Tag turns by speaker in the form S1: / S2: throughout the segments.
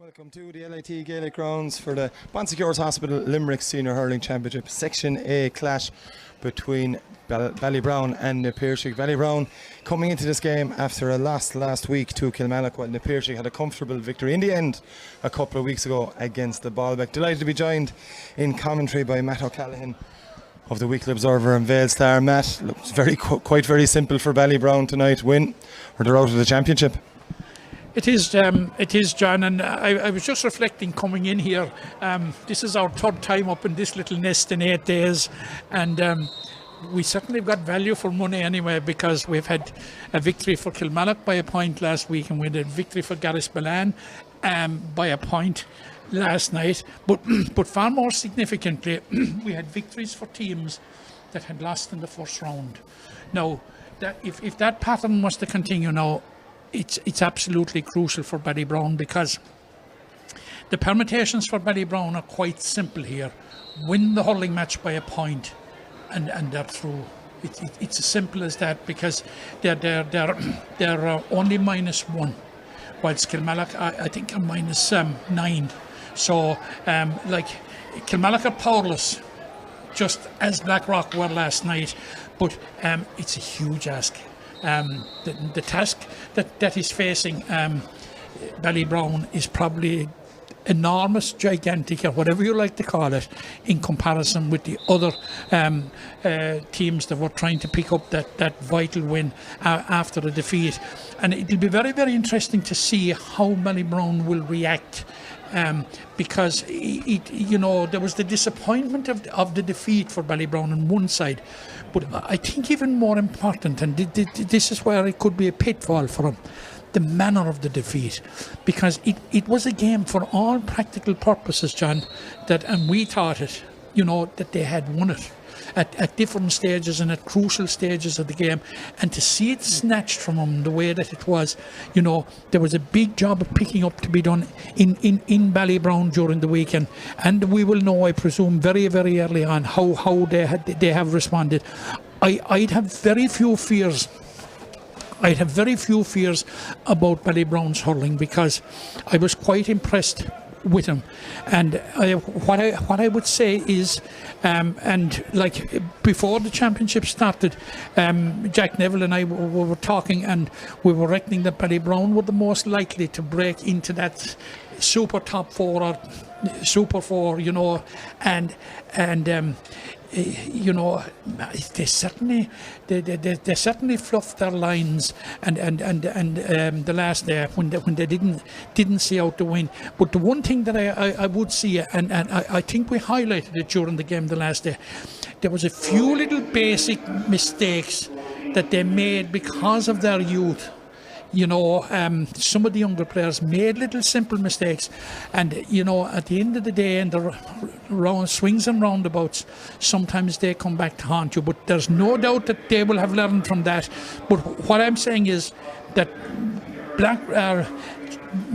S1: Welcome to the LIT Gaelic grounds for the Bonsecures Hospital Limerick Senior Hurling Championship Section A clash between Ballybrown and Piarsaigh. Ballybrown coming into this game after a loss last week to Kilmallock, while Piarsaigh had a comfortable victory in the end a couple of weeks ago against the Ballybrown. Delighted to be joined in commentary by Matt O'Callaghan of the Weekly Observer and Vale Star. Matt, looks quite very simple for Ballybrown tonight. Win or they're out of the championship.
S2: It is, John, and I was just reflecting coming in here. This is our third time up in this little nest in 8 days, and we certainly got value for money anyway, because we've had a victory for Kilmallock by a point last week, and we had a victory for Garrisballan by a point last night. But far more significantly, we had victories for teams that had lost in the first round. Now, if that pattern was to continue now, it's absolutely crucial for Ballybrown, because the permutations for Ballybrown are quite simple here. Win the hurling match by a point, and they're through. It's as simple as that, because they're only -1, whilst Kilmallock I think are -9. So Kilmallock are powerless, just as Blackrock were last night, but it's a huge ask. The task that is facing Ballybrown is probably enormous, gigantic, or whatever you like to call it, in comparison with the other teams that were trying to pick up that vital win after the defeat. And it'll be very, very interesting to see how Ballybrown will react. Because there was the disappointment of the defeat for Ballybrown on one side, but I think even more important, and this is where it could be a pitfall for them, the manner of the defeat, because it was a game for all practical purposes, John, and we thought it, that they had won it at different stages and at crucial stages of the game, and to see it snatched from them the way that it was, there was a big job of picking up to be done in Ballybrown during the weekend, and we will know, I presume, very, very early on how they have responded. I'd have very few fears about Ballybrown's hurling, because I was quite impressed with him. And what I would say is, and like before the championship started, Jack Neville and I were talking, and we were reckoning that Ballybrown were the most likely to break into that super top four or super four, and they certainly fluffed their lines and the last day when they didn't see out the win. But the one thing that I would see, and I think we highlighted it during the game the last day, there was a few little basic mistakes that they made because of their youth. Some of the younger players made little simple mistakes, and at the end of the day, in the round swings and roundabouts, sometimes they come back to haunt you. But there's no doubt that they will have learned from that. But what I'm saying is that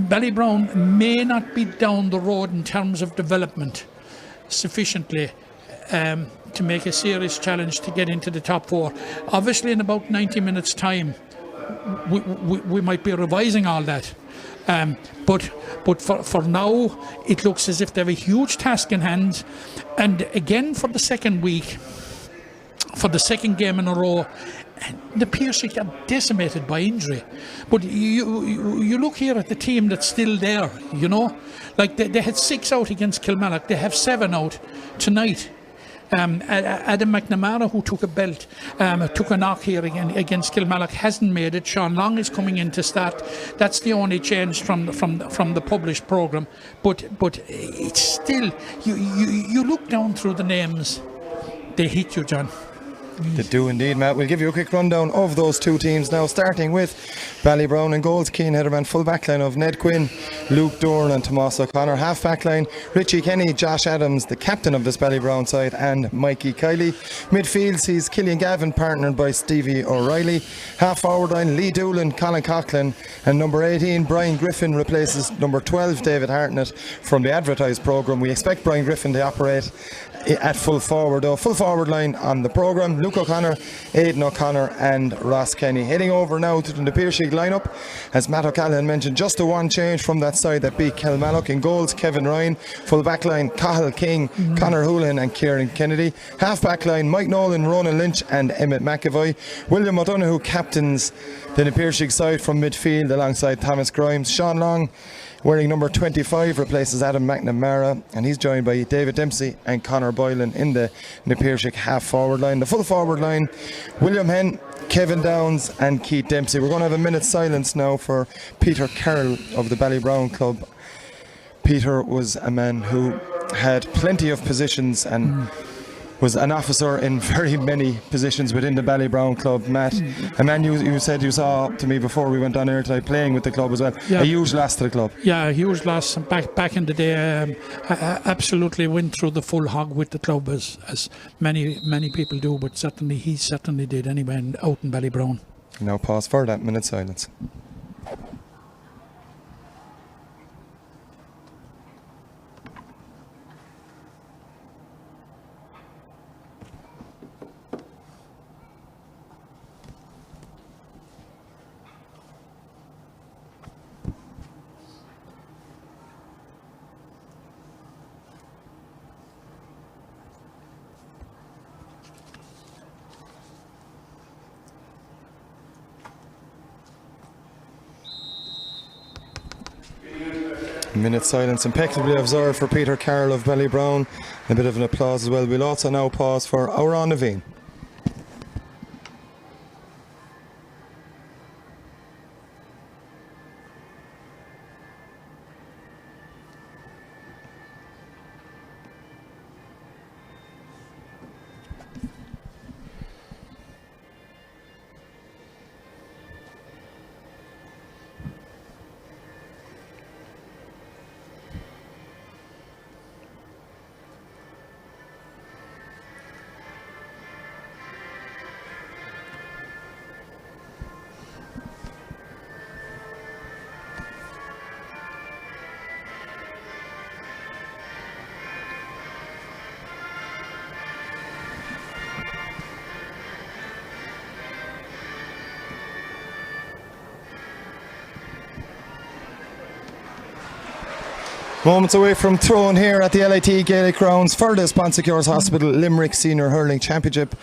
S2: Ballybrown may not be down the road in terms of development sufficiently to make a serious challenge to get into the top four. Obviously, in about 90 minutes' time, we might be revising all that, but for now it looks as if they have a huge task in hand. And again, for the second week, for the second game in a row, the Piarsaigh are decimated by injury. But you look here at the team that's still there, like they had 6 out against Kilmallock, they have 7 out tonight. Adam McNamara, who took a belt, took a knock here again against Kilmallock, hasn't made it. Sean Long is coming in to start. That's the only change from the published programme. But it's still, you look down through the names, they hit you, John.
S1: They do indeed, Matt. We'll give you a quick rundown of those two teams now, starting with Ballybrown in goals. Cian Heatherman, full backline of Ned Quinn, Luke Dorn and Tomas O'Connor. Half backline, Richie Kenny, Josh Adams, the captain of this Ballybrown side, and Mikey Kiley. Midfield sees Killian Gavin partnered by Stevie O'Reilly. Half forward line, Lee Doolan, Colin Coughlin, and number 18, Brian Griffin, replaces number 12, David Hartnett, from the advertised programme. We expect Brian Griffin to operate at full forward line on the programme. Luke O'Connor, Aidan O'Connor and Ross Kenny. Heading over now to the Piarsaigh lineup, as Matt O'Callaghan mentioned, just the one change from that side that beat Kilmallock. In goals, Kevin Ryan. Full back line, Cahill King, Conor Houlihan and Kieran Kennedy. Half back line, Mike Nolan, Ronan Lynch and Emmett McAvoy. William O'Donoghue captains the Piarsaigh side from midfield alongside Thomas Grimes. Sean Long, wearing number 25, replaces Adam McNamara, and he's joined by David Dempsey and Conor Boylan in the Piarsaigh half forward line. The full forward line, William Henn, Kevin Downs and Keith Dempsey. We're going to have a minute's silence now for Peter Carroll of the Ballybrown club. Peter was a man who had plenty of positions and was an officer in very many positions within the Ballybrown club. Matt, a man you said you saw to me before we went on air tonight playing with the club as well. Yeah. A huge loss to the club. Yeah, a huge loss back in the day. Absolutely went through the full hog with the club as many people do, but he certainly did anyway out in Ballybrown. Now pause for that minute silence. Minute silence impeccably observed for Peter Carroll of Ballybrown. A bit of an applause as well. We'll also now pause for Auron Naveen. Moments away from throwing here at the LIT Gaelic grounds for the Sponsecures Hospital Limerick Senior Hurling Championship.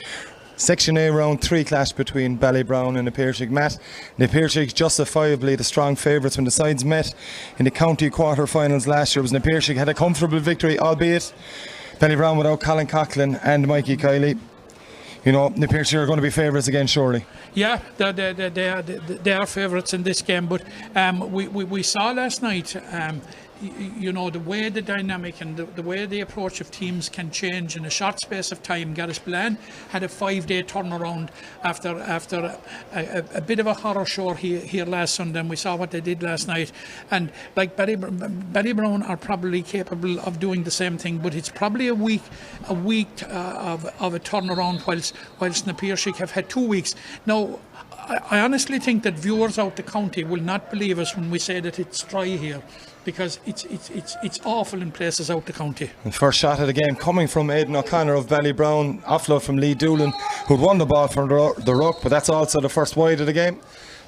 S1: Section A round 3 clash between Ballybrown and the Piarsaigh. Matt, the Piarsaigh justifiably the strong favourites when the sides met in the county quarter-finals last year. Was the Piarsaigh had a comfortable victory, albeit Ballybrown without Colin Coughlin and Mikey Kiley. You know, the Piarsaigh are going to be favourites again, surely. Yeah, they are favourites in this game, but we saw last night, you know, the way the dynamic and the way the approach of teams can change in a short space of time. Garrisblan had a 5-day turnaround after a bit of a horror show here last Sunday, and we saw what they did last night. And like Ballybrown are probably capable of doing the same thing, but it's probably a week of a turnaround, whilst the Piarsaigh have had 2 weeks. Now, I honestly think that viewers out the county will not believe us when we say that it's dry here, because it's awful in places out the county. And first shot of the game coming from Aidan O'Connor of Ballybrown, offload from Lee Doolan, who'd won the ball from the ruck, but that's also the first wide of the game.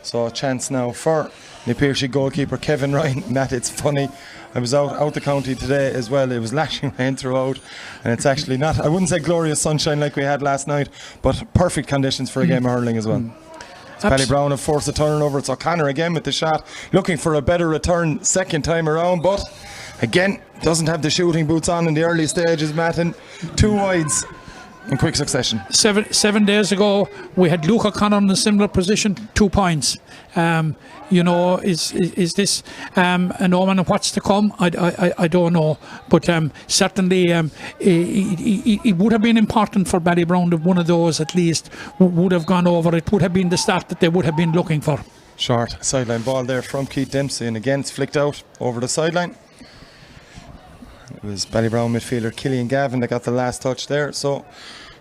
S1: So a chance now for the Piarsaigh goalkeeper Kevin Ryan. Matt, it's funny, I was out the county today as well. It was lashing rain throughout, and it's actually not, I wouldn't say glorious sunshine like we had last night, but perfect conditions for a game of hurling as well. Ballybrown have forced a turnover. It's O'Connor again with the shot, looking for a better return second time around, but again doesn't have the shooting boots on in the early stages, Matt, and 2 wides in quick succession. 7 days ago we had Luke O'Connor in a similar position, 2 points. You know, is this an omen of what's to come? I don't know, but certainly it would have been important for Ballybrown if one of those at least would have gone over. It would have been the start that they would have been looking for. Short sideline ball there from Keith Dempsey, and again it's flicked out over the sideline. It was Ballybrown midfielder Killian Gavin that got the last touch there. So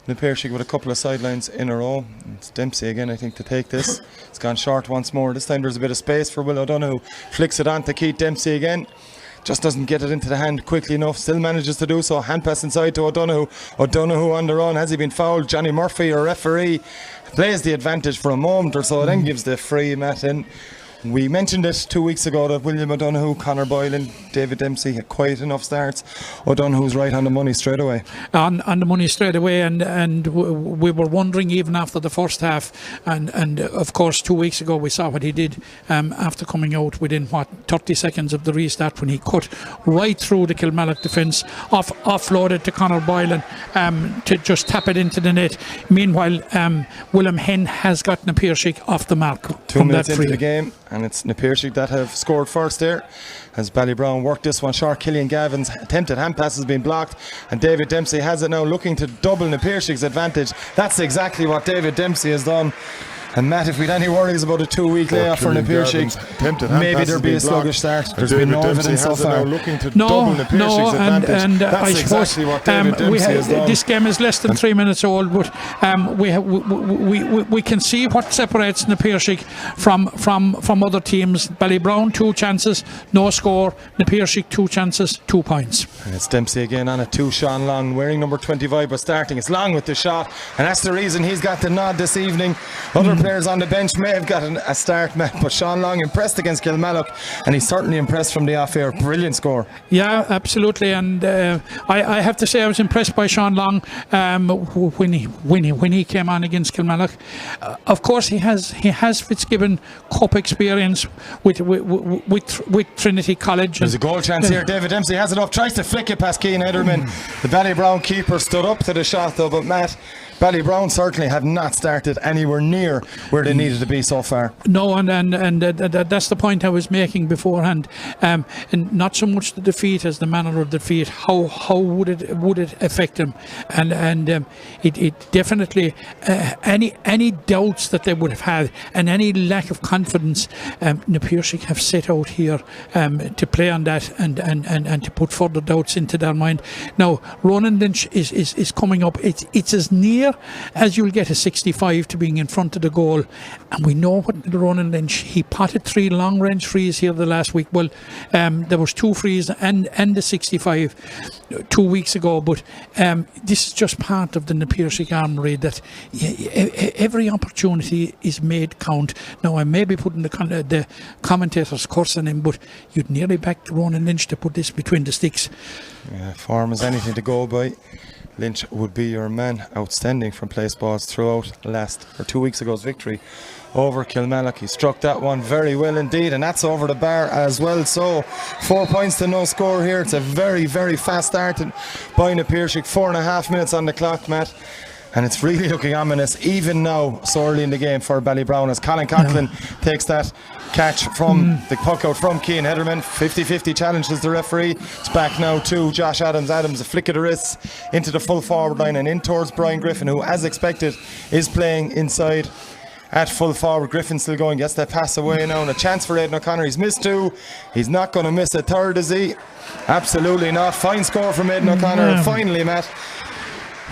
S1: the Piarsaigh with a couple of sidelines in a row. It's Dempsey again, I think, to take this. It's gone short once more. This time there's a bit of space for Will O'Donoghue. Flicks it on to Keith Dempsey again. just doesn't get it into the hand quickly enough. Still manages to do so. Hand pass inside to O'Donoghue. O'Donoghue on the run. Has he been fouled? Johnny Murphy, or referee, plays the advantage for a moment or so, then gives the free, Matt, in. We mentioned it 2 weeks ago that William O'Donoghue, Conor Boylan, David Dempsey had quiet enough starts. O'Donoghue's right on the money straight away.
S2: On the money straight away, and we were wondering even after the first half, and of course 2 weeks ago we saw what he did after coming out within 30 seconds of the restart, when he cut right through the Kilmallock defence, offloaded to Conor Boylan to just tap it into the net. Meanwhile, William Henn has gotten a Piarsaigh off the mark.
S1: 2 minutes into the game, and it's na Piarsaigh that have scored first there, as Ballybrown worked this one short. Killian Gavin's attempted hand pass has been blocked, and David Dempsey has it now, looking to double na Piarsaig's advantage. That's exactly what David Dempsey has done. And Matt, if we'd any worries about a 2-week layoff for na Piarsaigh, maybe there'd be a sluggish start. There's been no evidence so far.
S2: And I suppose this game is less than 3 minutes old, but we can see what separates na Piarsaigh from other teams. Ballybrown 2 chances, no score. Na Piarsaigh 2 chances, 2 points.
S1: And it's Dempsey again on it to Sean Long, wearing number 25 but starting. It's Long with the shot, and that's the reason he's got the nod this evening. Other players on the bench may have gotten a start, Matt, but Sean Long impressed against Kilmallock, and he's certainly impressed from the off-air. Brilliant score.
S2: Yeah, absolutely, and I have to say I was impressed by Sean Long when he came on against Kilmallock. Of course, he has Fitzgibbon Cup experience with Trinity College.
S1: There's a goal chance here. David Dempsey has it up, tries to flick it past Cian Ederman. The Ballybrown keeper stood up to the shot though, but Matt, Ballybrown certainly have not started anywhere near where they needed to be so far.
S2: No, and that's the point I was making beforehand. And not so much the defeat as the manner of defeat. How would it affect them? And it definitely any doubts that they would have had, and any lack of confidence, na Piarsaigh have set out here to play on that and to put further doubts into their mind. Now Ronan Lynch is coming up. It's as near as you'll get a 65 to being in front of the goal, and we know what Ronan Lynch, he potted 3 long range frees here the last week. Well, there was 2 frees and the 65 2 weeks ago, but this is just part of the na Piarsaigh armoury, that every opportunity is made count. Now I may be putting the commentators curse on him, but you'd nearly back Ronan Lynch to put this between the sticks.
S1: Yeah, form is anything to go by. Lynch would be your man, outstanding from place balls throughout 2 weeks ago's victory over Kilmallock. He struck that one very well indeed, and that's over the bar as well. So 4 points to no score here. It's a very, very fast start by na Piarsaigh. 4.5 minutes on the clock, Matt. And it's really looking ominous even now, so early in the game, for Ballybrown, as Colin Coughlin takes that catch from the puck out from Cian Ederman. 50-50 challenges the referee. It's back now to Josh Adams. Adams, a flick of the wrists into the full forward line and in towards Brian Griffin, who, as expected, is playing inside at full forward. Griffin still going, gets that pass away now, and a chance for Aidan O'Connor. He's missed 2. He's not going to miss a third, is he? Absolutely not. Fine score from Aidan O'Connor. And finally, Matt,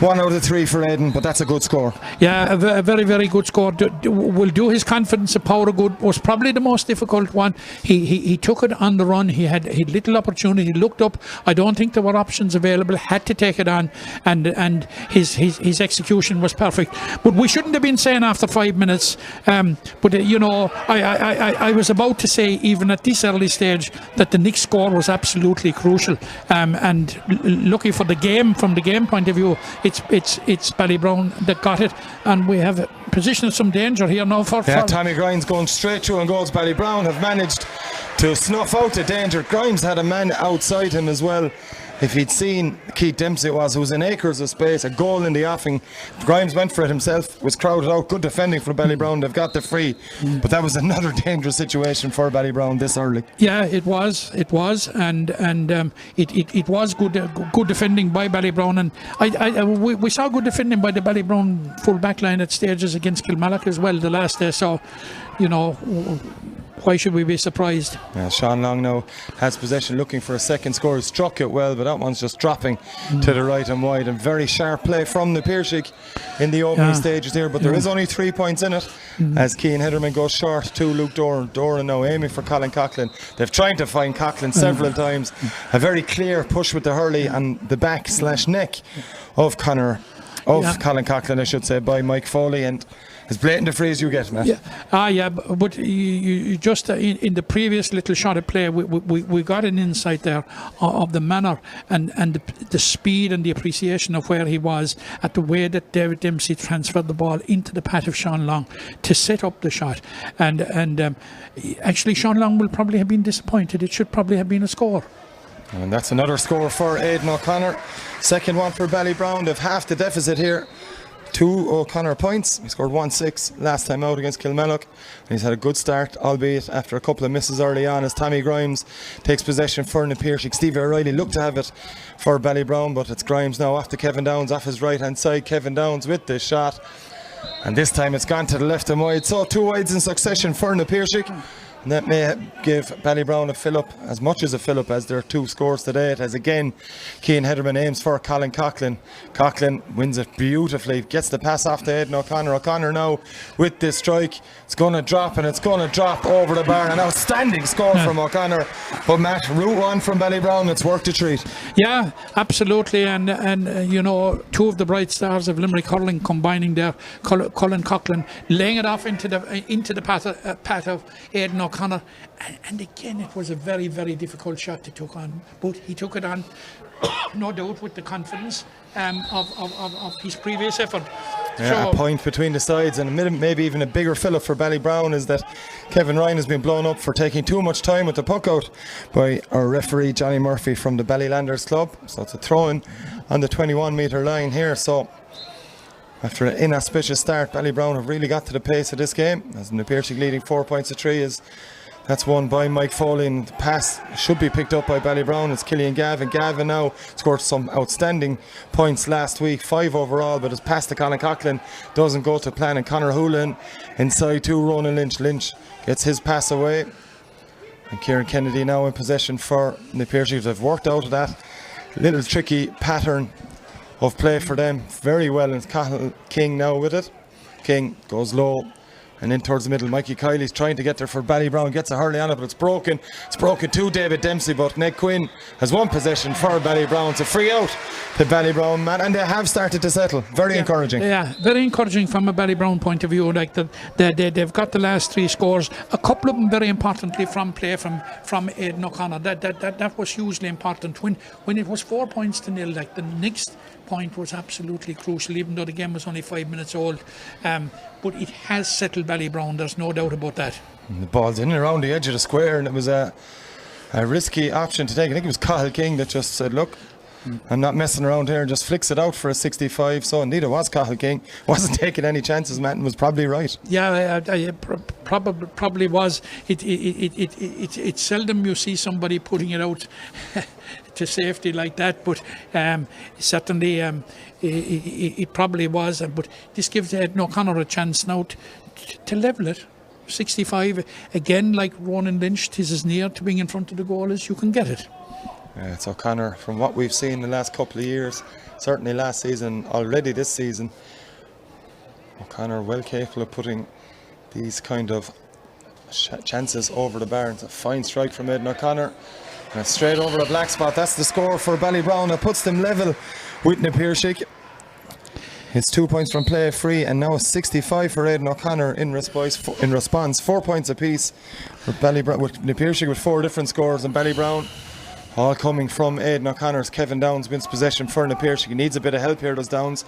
S1: 1 out of 3 for Aidan, but that's a good score.
S2: Yeah, a very, very good score. Will do his confidence a power of good. Was probably the most difficult one. He took it on the run. He had little opportunity. He looked up. I don't think there were options available. Had to take it on, and his execution was perfect. But we shouldn't have been saying after 5 minutes. But you know, I was about to say, even at this early stage, that the next score was absolutely crucial. And lucky for the game, from the game point of view, it's Ballybrown that got it, and we have a position of some danger here now for
S1: Tommy Grimes going straight through and goals. Ballybrown have managed to snuff out the danger. Grimes had a man outside him as well. If he'd seen Keith Dempsey, it was in acres of space, a goal in the offing. Grimes went for it himself, was crowded out. Good defending from Ballybrown. They've got the free, but that was another dangerous situation for Ballybrown this early.
S2: Yeah, it was, and it was good defending by Ballybrown, and we saw good defending by the Ballybrown full back line at stages against Kilmallock as well the last day. So, you know, why should we be surprised?
S1: Sean Long now has possession, looking for a second score. He struck it well, but that one's just dropping to the right and wide. And very sharp play from the Piarsaigh in the opening stages here, but there is only 3 points in it as Cian Hederman goes short to Luke Doran. Doran now aiming for Colin Coughlin. They've tried to find Coughlin several times. A very clear push with the hurley and the back / neck of Colin Coughlin, I should say, by Mike Foley, and as blatant a phrase you get, Matt.
S2: But you just in the previous little shot of play, we got an insight there of the manner and the speed and the appreciation of where he was at the way that David Dempsey transferred the ball into the path of Sean Long to set up the shot. And actually, Sean Long will probably have been disappointed. It should probably have been a score.
S1: And that's another score for Aidan O'Connor. Second one for Ballybrown. They've half the deficit here. 2 O'Connor points. He scored 1-6 last time out against Kilmallock. And he's had a good start, albeit after a couple of misses early on, as Tommy Grimes takes possession for the Piarsaigh. Stevie O'Reilly looked to have it for Ballybrown, but it's Grimes now off to Kevin Downs, off his right hand side. Kevin Downs with the shot. And this time it's gone to the left and wide. So 2 wides in succession for the Piarsaigh. And that may give Ballybrown a fill-up, as much as a fill-up as their 2 scores today. It has again, Cian Hederman aims for Colin Coughlin. Coughlin wins it beautifully, gets the pass off to Aidan O'Connor. O'Connor now with this strike. It's going to drop, and it's going to drop over the bar. An outstanding score from O'Connor. But Matt, route 1 from Ballybrown, it's worth the treat. Yeah,
S2: absolutely. And 2 of the bright stars of Limerick hurling combining there. Colin Coughlin laying it off into the path of Aidan O'Connor. And again, it was a very, very difficult shot to took on, but he took it on, no doubt, with the confidence of his previous effort.
S1: A point between the sides, and maybe even a bigger fill-up for Ballybrown is that Kevin Ryan has been blown up for taking too much time with the puck out by our referee Johnny Murphy from the Ballylanders Club. So it's a throw-in on the 21-metre line here. So after an inauspicious start, Ballybrown have really got to the pace of this game, as the Piarsaigh leading 4 points to 3 that's won by Mike Foley, and the pass should be picked up by Ballybrown. It's Killian Gavin. Gavin now scored some outstanding points last week, 5 overall, but his pass to Colin Coughlin doesn't go to plan, and Conor Houlihan inside to Ronan Lynch. Lynch gets his pass away, and Kieran Kennedy now in possession for the Piarsaigh. They've worked out of that little tricky pattern of play for them very well, and it's Cathal King now with it. King goes low and in towards the middle. Mikey Kiley's trying to get there for Ballybrown, gets a hurley on it, but it's broken. It's broken to David Dempsey, but Ned Quinn has one possession for Ballybrown. It's a free out to Ballybrown, man, and they have started to settle. Very encouraging.
S2: Yeah, very encouraging from a Ballybrown point of view. Like they've got the last 3 scores, a couple of them very importantly from play from Aidan O'Connor. That was hugely important. When it was 4 points to 0, like the next point was absolutely crucial, even though the game was only 5 minutes old. But it has settled Ballybrown, there's no doubt about that.
S1: And the ball's in and around the edge of the square, and it was a risky option to take. I think it was Cathal King that just said, look, I'm not messing around here, and just flicks it out for a 65. So indeed it was Cathal King. Wasn't taking any chances, Matt, and was probably right.
S2: Yeah, probably was. It's seldom you see somebody putting it out to safety like that, but certainly it probably was. But this gives Aidan O'Connor a chance now to level it. 65 again, like Ronan Lynch, 'tis as near to being in front of the goal as you can get it.
S1: It's O'Connor, from what we've seen in the last couple of years, certainly last season, already this season, O'Connor well capable of putting these kind of chances over the bar. It's a fine strike from Aidan O'Connor, and it's straight over the black spot. That's the score for Ballybrown. It puts them level with the Piarsaigh. It's 2 points from play free, and now 65 for Aidan O'Connor in response. 4 points apiece for Ballybrown, with the Piarsaigh with 4 different scores, and Ballybrown all coming from Aidan O'Connor's. Kevin Downs wins possession for the Piarsaigh. He needs a bit of help here, does Downs.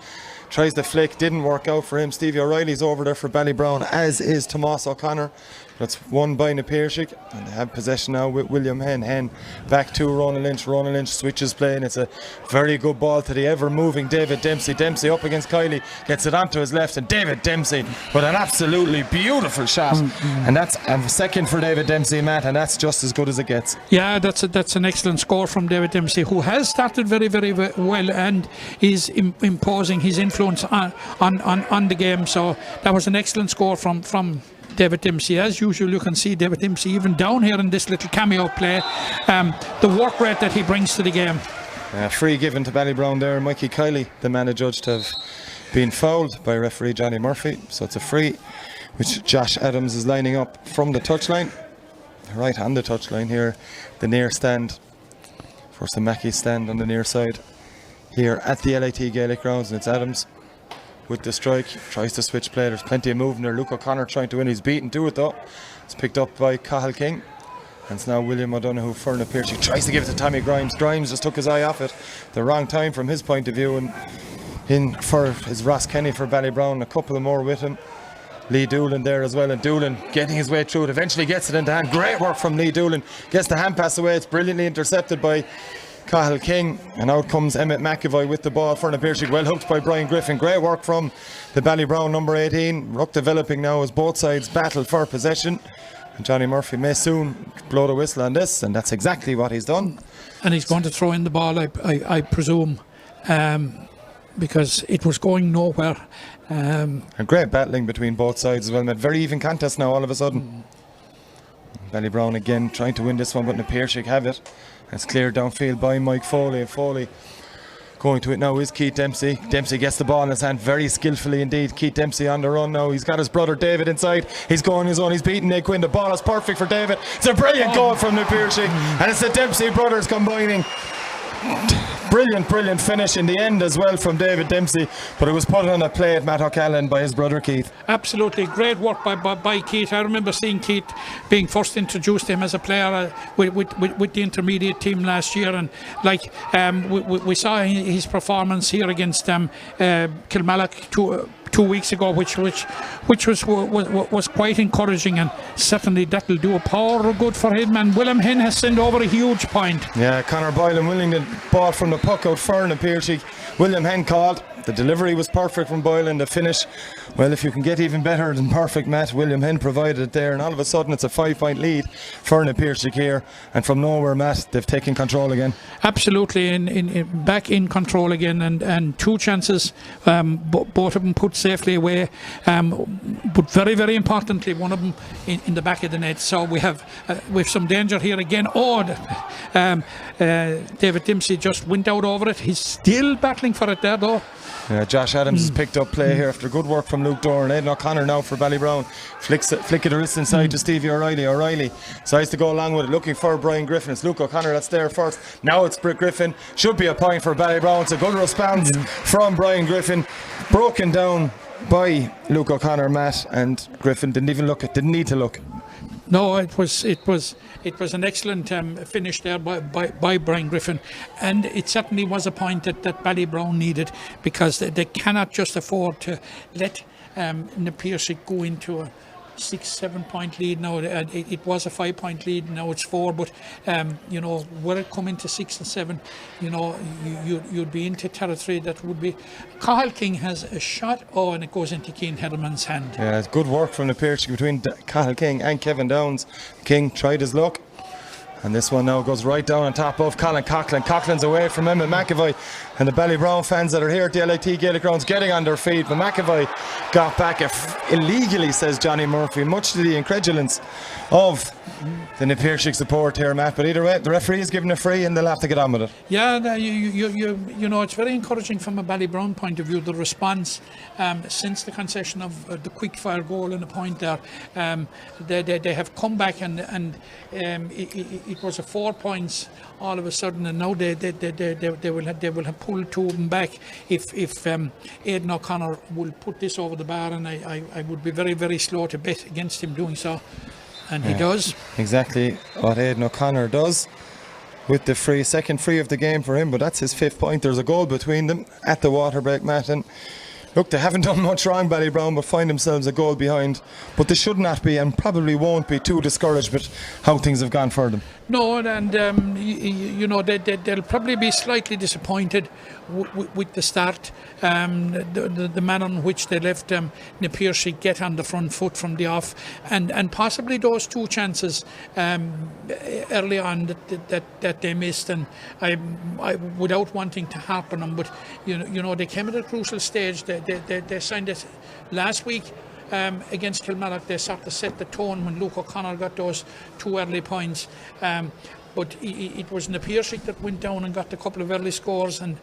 S1: Tries the flick, didn't work out for him. Stevie O'Reilly's over there for Ballybrown, as is Tomas O'Connor. That's won by the Piarsaigh, and they have possession now with William Hen back to Ronan Lynch. Ronan Lynch switches play, and it's a very good ball to the ever-moving David Dempsey. Dempsey up against Kiley, gets it onto his left, and David Dempsey with an absolutely beautiful shot. And that's a second for David Dempsey, Matt, and that's just as good as it gets.
S2: Yeah, that's an excellent score from David Dempsey, who has started very, very well, and is imposing his influence on the game. So that was an excellent score from David Dempsey. As usual, you can see David Dempsey even down here in this little cameo play. The work rate that he brings to the game.
S1: Free given to Ballybrown there. Mikey Kiley, the man adjudged to have been fouled by referee Johnny Murphy. So it's a free, which Josh Adams is lining up from the touchline. Right on the touchline here, the near stand. Of course, the Mackey stand on the near side here at the LIT Gaelic grounds, and it's Adams with the strike, tries to switch play. There's plenty of movement there. Luke O'Connor trying to win, he's beaten to it though. It's picked up by Cathal King, and it's now William O'Donoghue for Na Piarsaigh. Tries to give it to Tommy Grimes. Grimes just took his eye off it, the wrong time from his point of view, and in for is Ross Kenny for Ballybrown. A couple of more with him. Lee Doolan there as well, and Doolan getting his way through it, eventually gets it into hand. Great work from Lee Doolan, gets the hand pass away. It's brilliantly intercepted by Cathal King, and out comes Emmett McAvoy with the ball for Na Piarsaigh, well hooked by Brian Griffin. Great work from the Ballybrown number 18. Ruck developing now as both sides battle for possession, and Johnny Murphy may soon blow the whistle on this, and that's exactly what he's done.
S2: And he's going to throw in the ball, I presume, because it was going nowhere.
S1: And great battling between both sides as well, mate. Very even contest now all of a sudden. Ballybrown again trying to win this one, but Na Piarsaigh have it. It's cleared downfield by Mike Foley. Foley going to it now is Keith Dempsey. Dempsey gets the ball in his hand very skillfully indeed. Keith Dempsey on the run now. He's got his brother David inside. He's going his own. He's beating Nick Quinn. The ball is perfect for David. It's a brilliant goal from Na Piarsaigh, and it's the Dempsey brothers combining. Brilliant finish in the end as well from David Dempsey, but it was put on a play at Matt O'Callaghan by his brother Keith.
S2: Absolutely great work by Keith. I remember seeing Keith being first introduced to him as a player with the intermediate team last year, and like we saw his performance here against Kilmallock 2 weeks ago, which was quite encouraging, and certainly that'll do a power of good for him. And William Henn has sent over a huge point.
S1: Yeah, Conor Boylan winning the ball from the puck out for Na Piarsaigh. William Henn called. The delivery was perfect from Boylan. The finish, well, if you can get even better than perfect, Matt, William Henn provided it there, and all of a sudden it's a 5-point lead for Na Piarsaigh here, and from nowhere, Matt, they've taken control again.
S2: Absolutely, back in control again, and two chances, both of them put safely away, but very importantly, one of them in the back of the net. So we have some danger here again. David Dempsey just went out over it. He's still battling for it there though.
S1: Yeah, Josh Adams has picked up play here after good work from Luke Doran. Aidan O'Connor now for Ballybrown. Flick of the wrist inside to Stevie O'Reilly. O'Reilly decides to go along with it, looking for Brian Griffin. It's Luke O'Connor that's there first. Now it's Griffin. Should be a point for Ballybrown. It's a good response from Brian Griffin. Broken down by Luke O'Connor, Matt, and Griffin didn't even look. It didn't need to look.
S2: No, it was an excellent finish there by Brian Griffin, and it certainly was a point that Ballybrown needed, because they cannot just afford to let Na Piarsaigh go into a 6-7 point lead now. It was a 5 point lead, now it's 4, but were it come into 6 and 7, you'd be into territory that would be. Cathal King has a shot, and it goes into Cian Hedderman's hand.
S1: Yeah, it's good work from Na Piarsaigh between Cathal King and Kevin Downs. King tried his luck, and this one now goes right down on top of Colin Coughlin. Coughlin's away from Emmett McAvoy, and the Ballybrown fans that are here at the LIT Gaelic grounds getting on their feet. But McAvoy got back illegally, says Johnny Murphy, much to the incredulence of the Na Piarsaigh support here, Matt. But either way, the referee is giving a free, and they'll have to get on with it.
S2: Yeah, it's very encouraging from a Ballybrown point of view, the response since the concession of the quick fire goal and the point there. They have come back, and it was a 4 points all of a sudden, and now they will have pulled 2 of them back if Aidan O'Connor will put this over the bar, and I would be very slow to bet against him doing so. And he does. Exactly
S1: what Aidan O'Connor does with the second free of the game for him, but that's his 5th point. There's a goal between them at the water break, Matt, and look, they haven't done much wrong, Ballybrown, but find themselves a goal behind. But they should not be, and probably won't be, too discouraged with how things have gone for them.
S2: No, and they'll probably be slightly disappointed with the start. The manner in which they left Na Piarsaigh get on the front foot from the off, and possibly those 2 chances early on that they missed. And I without wanting to harp on them, but they came at a crucial stage. They signed it last week. against Kilmallock. They sort of set the tone when Luke O'Connor got those 2 early points. But it was na Piarsaigh that went down and got a couple of early scores and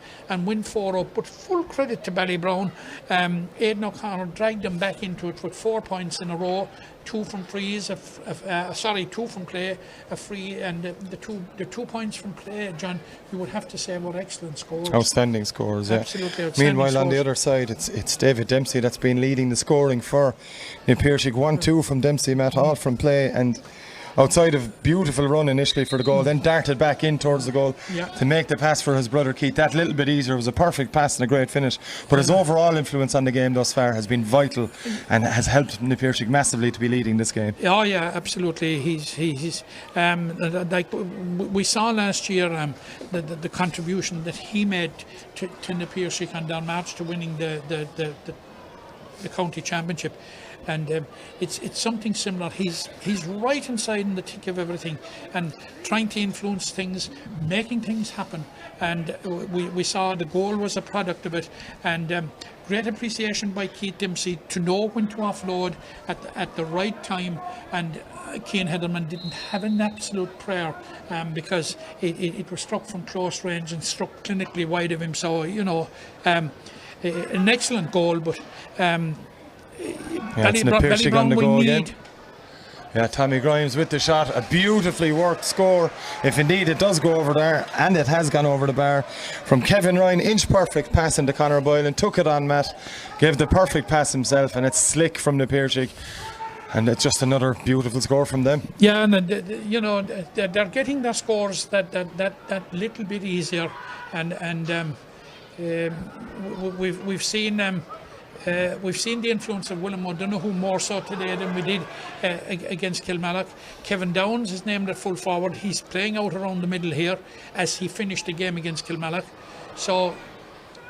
S2: went 4 up. But full credit to Ballybrown. Aidan O'Connor dragged them back into it with 4 points in a row. 2 from frees, 2 from play, a free, and the 2 points from play, John, you would have to say were excellent scores.
S1: Outstanding scores, yeah.
S2: Absolutely outstanding.
S1: Meanwhile,
S2: scores.
S1: on the other side, it's David Dempsey that's been leading the scoring for New Piarsaigh. 1-2 from Dempsey, Matt, all from play, and outside of beautiful run initially for the goal, then darted back in towards the goal to make the pass for his brother Keith. That little bit easier. It was a perfect pass and a great finish. But his overall influence on the game thus far has been vital and has helped New Piarsaigh massively to be leading this game.
S2: Oh yeah, absolutely. He's like we saw last year the contribution that he made to New Piarsaigh on their march to winning the county championship. And it's something similar. He's right inside in the thick of everything and trying to influence things, making things happen. And we saw the goal was a product of it. And great appreciation by Keith Dempsey to know when to offload at the right time. And Cian Heatherman didn't have an absolute prayer because it was struck from close range and struck clinically wide of him. So, an excellent goal, but...
S1: Ballybrown on the goal again. Yeah, Tommy Grimes with the shot. A beautifully worked score. If indeed it does go over there, and it has gone over the bar, from Kevin Ryan, inch perfect pass into Conor Boylan, took it on Matt, gave the perfect pass himself, and it's slick from the Piarsaigh. And it's just another beautiful score from them.
S2: Yeah, and they're getting their scores that little bit easier, and we've seen. We've seen the influence of William O'Donoghue more so today than we did against Kilmallock. Kevin Downs is named at full forward. He's playing out around the middle here as he finished the game against Kilmallock. So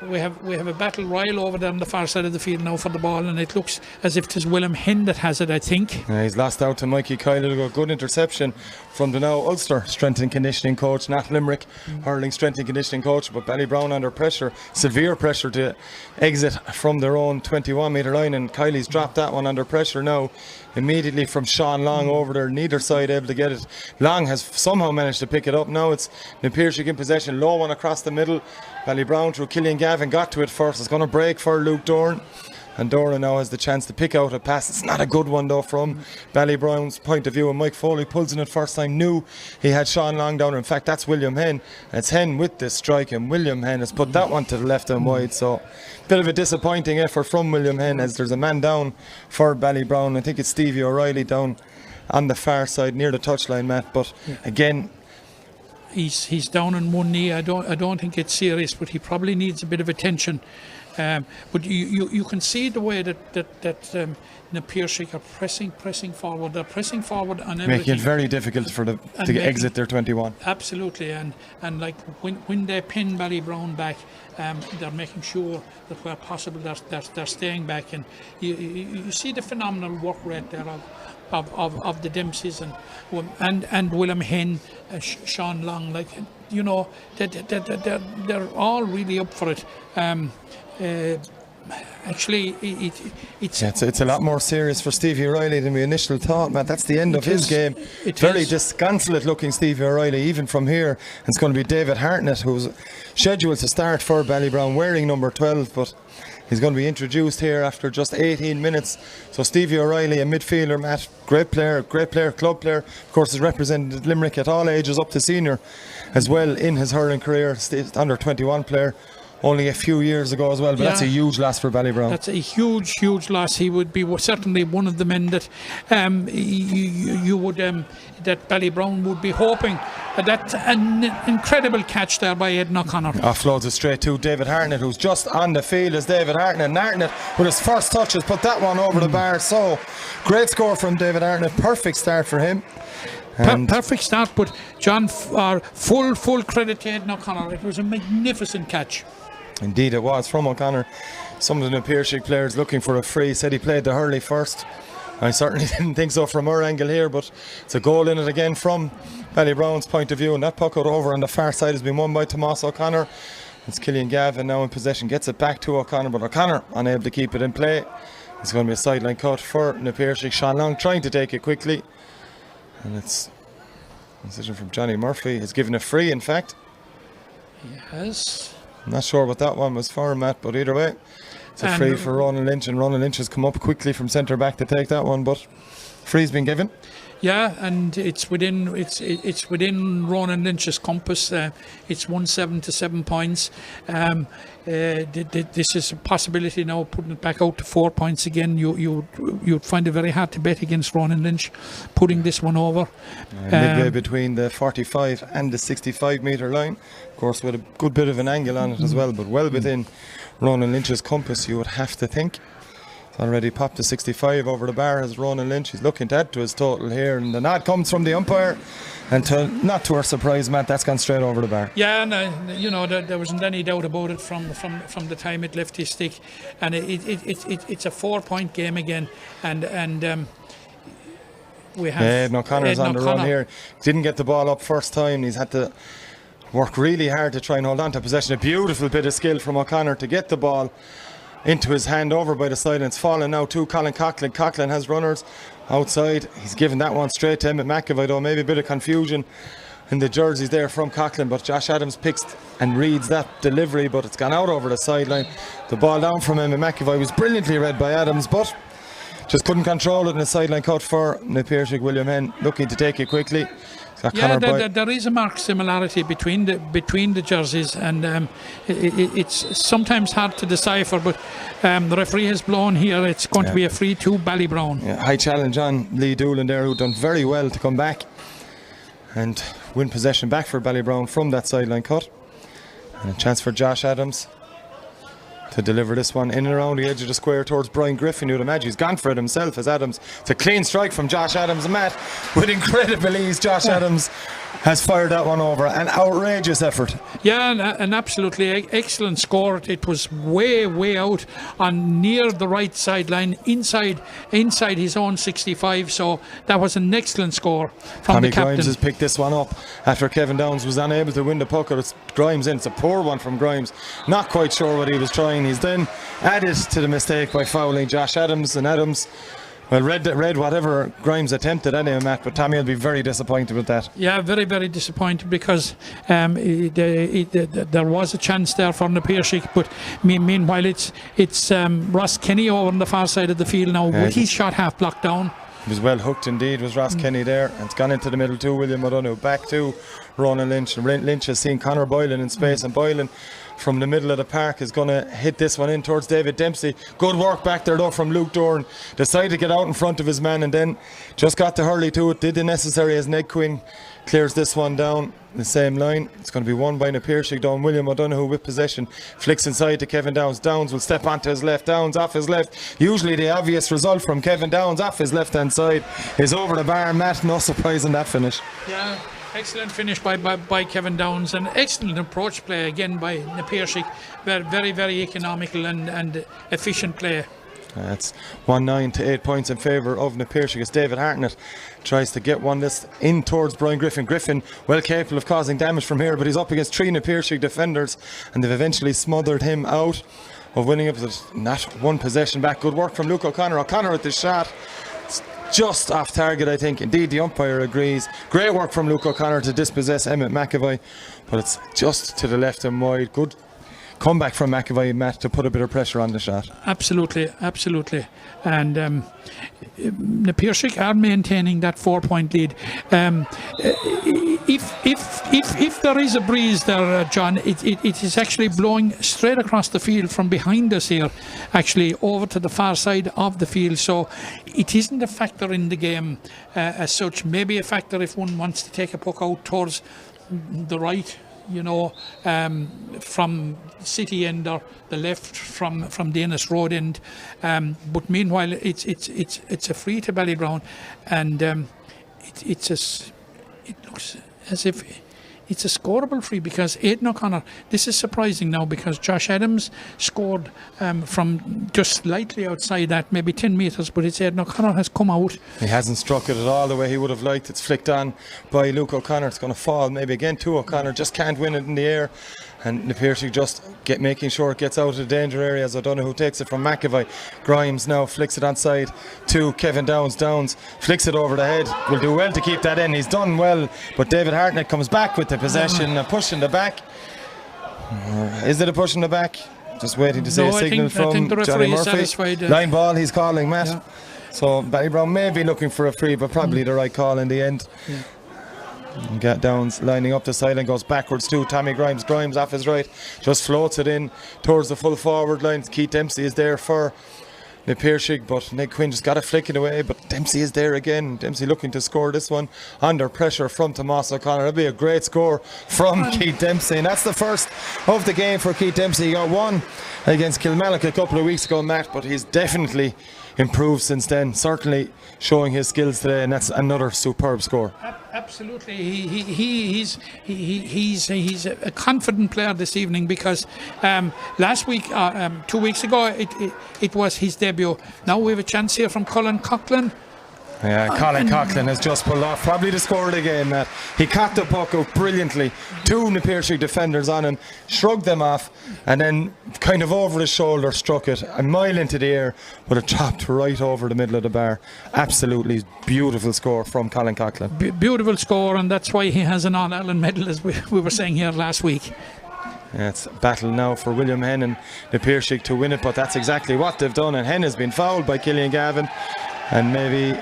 S2: we have a battle royal over there on the far side of the field now for the ball, and it looks as if it is William Henn that has it, I think.
S1: Yeah, he's lost out to Mikey Kyle. Good interception from the now Ulster strength and conditioning coach, not Limerick hurling strength and conditioning coach, but Ballybrown under pressure, severe pressure to exit from their own 21 metre line, and Kylie's dropped that one under pressure now immediately from Sean Long over there, neither side able to get it. Long has somehow managed to pick it up. Now it's New Piarsaigh in possession, low one across the middle. Ballybrown through Killian Gavin got to it first. It's going to break for Luke Doran, and Doran now has the chance to pick out a pass. It's not a good one though from Ballybrown's point of view, and Mike Foley pulls in it first time, knew he had Sean Long down. In fact, that's William Henn. It's Henn with the strike, and William Henn has put that one to the left and wide. So bit of a disappointing effort from William Henn as there's a man down for Ballybrown. I think it's Stevie O'Reilly down on the far side near the touchline, Matt, but again
S2: he's down on one knee. I don't think it's serious, but he probably needs a bit of attention. But you can see the way that New Piarsaigh are pressing forward. They're pressing forward on everything,
S1: making it very difficult for them to exit their 21.
S2: Absolutely, and like when they pin Ballybrown back, they're making sure that where possible they're staying back, and you see the phenomenal work rate there of the Dempseys and William Henn, Sean Long, like they're all really up for it. Actually, it's
S1: a lot more serious for Stevie O'Reilly than we initially thought, Matt. That's the end of his game. Very disconsolate looking Stevie O'Reilly. Even from here, it's going to be David Hartnett, who's scheduled to start for Ballybrown wearing number 12, but he's going to be introduced here after just 18 minutes. So Stevie O'Reilly, a midfielder, Matt, great player, club player. Of course, has represented Limerick at all ages up to senior as well in his hurling career. Under 21 player only a few years ago as well, but that's a huge loss for Ballybrown.
S2: That's a huge loss. He would be certainly one of the men that you would that Ballybrown would be hoping. That's an incredible catch there by Aidan O'Connor.
S1: Offloads it straight to David Hartnett, who's just on the field as David Hartnett. And Hartnett, with his first touch, has put that one over the bar. So great score from David Hartnett. Perfect start for him.
S2: Perfect start, but John, full credit to Aidan O'Connor. It was a magnificent catch.
S1: Indeed it was from O'Connor. Some of the New Piarsaigh players looking for a free said he played the hurley first. I certainly didn't think so from our angle here, but it's a goal in it again from Ballybrown's point of view, and that puck out over on the far side has been won by Tomas O'Connor. It's Killian Gavin now in possession, gets it back to O'Connor, but O'Connor unable to keep it in play. It's going to be a sideline cut for Na Piarsaigh. Sean Long trying to take it quickly. And it's a decision from Johnny Murphy. He's given a free, in fact.
S2: Yes.
S1: I'm not sure what that one was for, Matt, but either way, it's a free for Ronan Lynch, and Ronan Lynch has come up quickly from centre back to take that one, but free's been given.
S2: Yeah, and it's within Ronan Lynch's compass. It's 1-7 to 7 points. This is a possibility now, putting it back out to 4 points again. You'd find it very hard to bet against Ronan Lynch putting this one over.
S1: Midway between the 45 and the 65 metre line, of course, with a good bit of an angle on it as well, but well within Ronan Lynch's compass, you would have to think. Already popped the 65 over the bar as Ronan Lynch. He's looking to add to his total here, and the nod comes from the umpire, and not to our surprise, Matt, that's gone straight over the bar.
S2: Yeah, and there wasn't any doubt about it from the time it left his stick, and it's a 4 point game again, and we have
S1: Aidan O'Connor's on the run here. Didn't get the ball up first time. He's had to work really hard to try and hold on to possession. A beautiful bit of skill from O'Connor to get the ball into his hand over by the side, and it's fallen now to Colin Coughlin. Coughlin has runners outside. He's given that one straight to Emmett McAvoy, though maybe a bit of confusion in the jerseys there from Coughlin, but Josh Adams picks and reads that delivery, but it's gone out over the sideline. The ball down from Emmett McAvoy was brilliantly read by Adams, but just couldn't control it in a sideline cut for Na Piarsaigh. William Henn looking to take it quickly.
S2: Yeah, there is a marked similarity between the jerseys, and it's sometimes hard to decipher, but the referee has blown here. It's going to be a free to Ballybrown.
S1: Yeah, high challenge on Lee Doolan there, who done very well to come back and win possession back for Ballybrown from that sideline cut. And a chance for Josh Adams to deliver this one in and around the edge of the square towards Brian Griffin. You'd imagine he's gone for it himself as Adams. It's a clean strike from Josh Adams, and Matt, with incredible ease, Josh Adams has fired that one over. An outrageous effort.
S2: Yeah, an absolutely excellent score. It was way out on near the right sideline, inside his own 65. So that was an excellent score from
S1: Tommy
S2: the captain.
S1: Grimes has picked this one up after Kevin Downs was unable to win the puck. It's Grimes in. It's a poor one from Grimes. Not quite sure what he was trying. He's then added to the mistake by fouling Josh Adams, and Adams, well, read whatever Grimes attempted anyway, Matt, but Tommy will be very disappointed with that.
S2: Yeah, very disappointed, because there was a chance there for Na Piarsaigh, but meanwhile it's Ross Kenny over on the far side of the field now, with his shot half blocked down.
S1: He was well hooked indeed, was Ross Kenny there, and it's gone into the middle to William O'Donoghue, back to Ronan Lynch, and Lynch has seen Conor Boylan in space, and Boylan from the middle of the park is going to hit this one in towards David Dempsey. Good work back there though from Luke Doran. Decided to get out in front of his man, and then just got to hurley to it. Did the necessary as Ned Quinn clears this one down the same line. It's going to be won by Na Piarsaigh down. William O'Donoghue with possession. Flicks inside to Kevin Downs. Downs will step onto his left. Downs off his left. Usually the obvious result from Kevin Downs off his left hand side is over the bar. Matt, no surprise in that finish.
S2: Yeah. Excellent finish by Kevin Downs, and excellent approach play again by Na Piarsaigh. Very economical and efficient play.
S1: It's 1-9 to 8 points in favour of Na Piarsaigh as David Hartnett tries to get one this in towards Brian Griffin. Griffin well capable of causing damage from here, but he's up against three Na Piarsaigh defenders, and they've eventually smothered him out of winning up with not one possession back. Good work from Luke O'Connor. O'Connor at the shot. Just off target, I think. Indeed, the umpire agrees. Great work from Luke O'Connor to dispossess Emmett McAvoy, but it's just to the left and wide. Good comeback from McAvoy, Matt, to put a bit of pressure on the shot.
S2: Absolutely. And Na Piarsaigh are maintaining that 4 point lead. If there is a breeze there, John, it is actually blowing straight across the field from behind us here, actually over to the far side of the field. So it isn't a factor in the game as such. Maybe a factor if one wants to take a puck out towards the right, from City end, or the left from Danish Road end. But meanwhile, it's a free to Ballybrown, and it looks as if it's a scoreable free, because Aidan O'Connor, this is surprising now, because Josh Adams scored from just slightly outside that, maybe 10 metres, but it's Aidan O'Connor has come out.
S1: He hasn't struck it at all the way he would have liked. It's flicked on by Luke O'Connor. It's going to fall maybe again to O'Connor, just can't win it in the air. And the Piarsaigh just making sure it gets out of the danger areas. O'Donoghue takes it from McAvoy. Grimes now flicks it onside to Kevin Downs. Downs flicks it over the head. Will do well to keep that in. He's done well, but David Hartnett comes back with the possession, a push in the back. Is it a push in the back? Just waiting to see a signal from Johnny Murphy. Line ball he's calling, Matt. Yeah. So Ballybrown may be looking for a free, but probably the right call in the end. Yeah. Get Downs lining up the side and goes backwards to Tommy Grimes. Grimes off his right, just floats it in towards the full forward line. Keith Dempsey is there for the Piarsaigh, but Ned Quinn just got it flicking away, but Dempsey is there again. Dempsey looking to score this one under pressure from Tomas O'Connor. That'll be a great score from Keith Dempsey, and that's the first of the game for Keith Dempsey. He got one against Kilmallock a couple of weeks ago, Matt, but he's definitely improved since then, certainly showing his skills today, and that's another superb score.
S2: Absolutely, he's a confident player this evening, because last week, 2 weeks ago, it was his debut. Now we have a chance here from Colin Coughlin.
S1: Yeah, Colin Coughlin has just pulled off, probably to score it again, Matt. He caught the puck out brilliantly. Two Piarsaigh defenders on him, shrugged them off, and then kind of over his shoulder struck it a mile into the air, but it dropped right over the middle of the bar. Absolutely beautiful score from Colin Coughlin.
S2: Beautiful score, and that's why he has an All-Ireland medal, as we were saying here last week.
S1: Yeah, it's a battle now for William Henn and the Piarsaigh to win it, but that's exactly what they've done, and Henn has been fouled by Killian Gavin, and maybe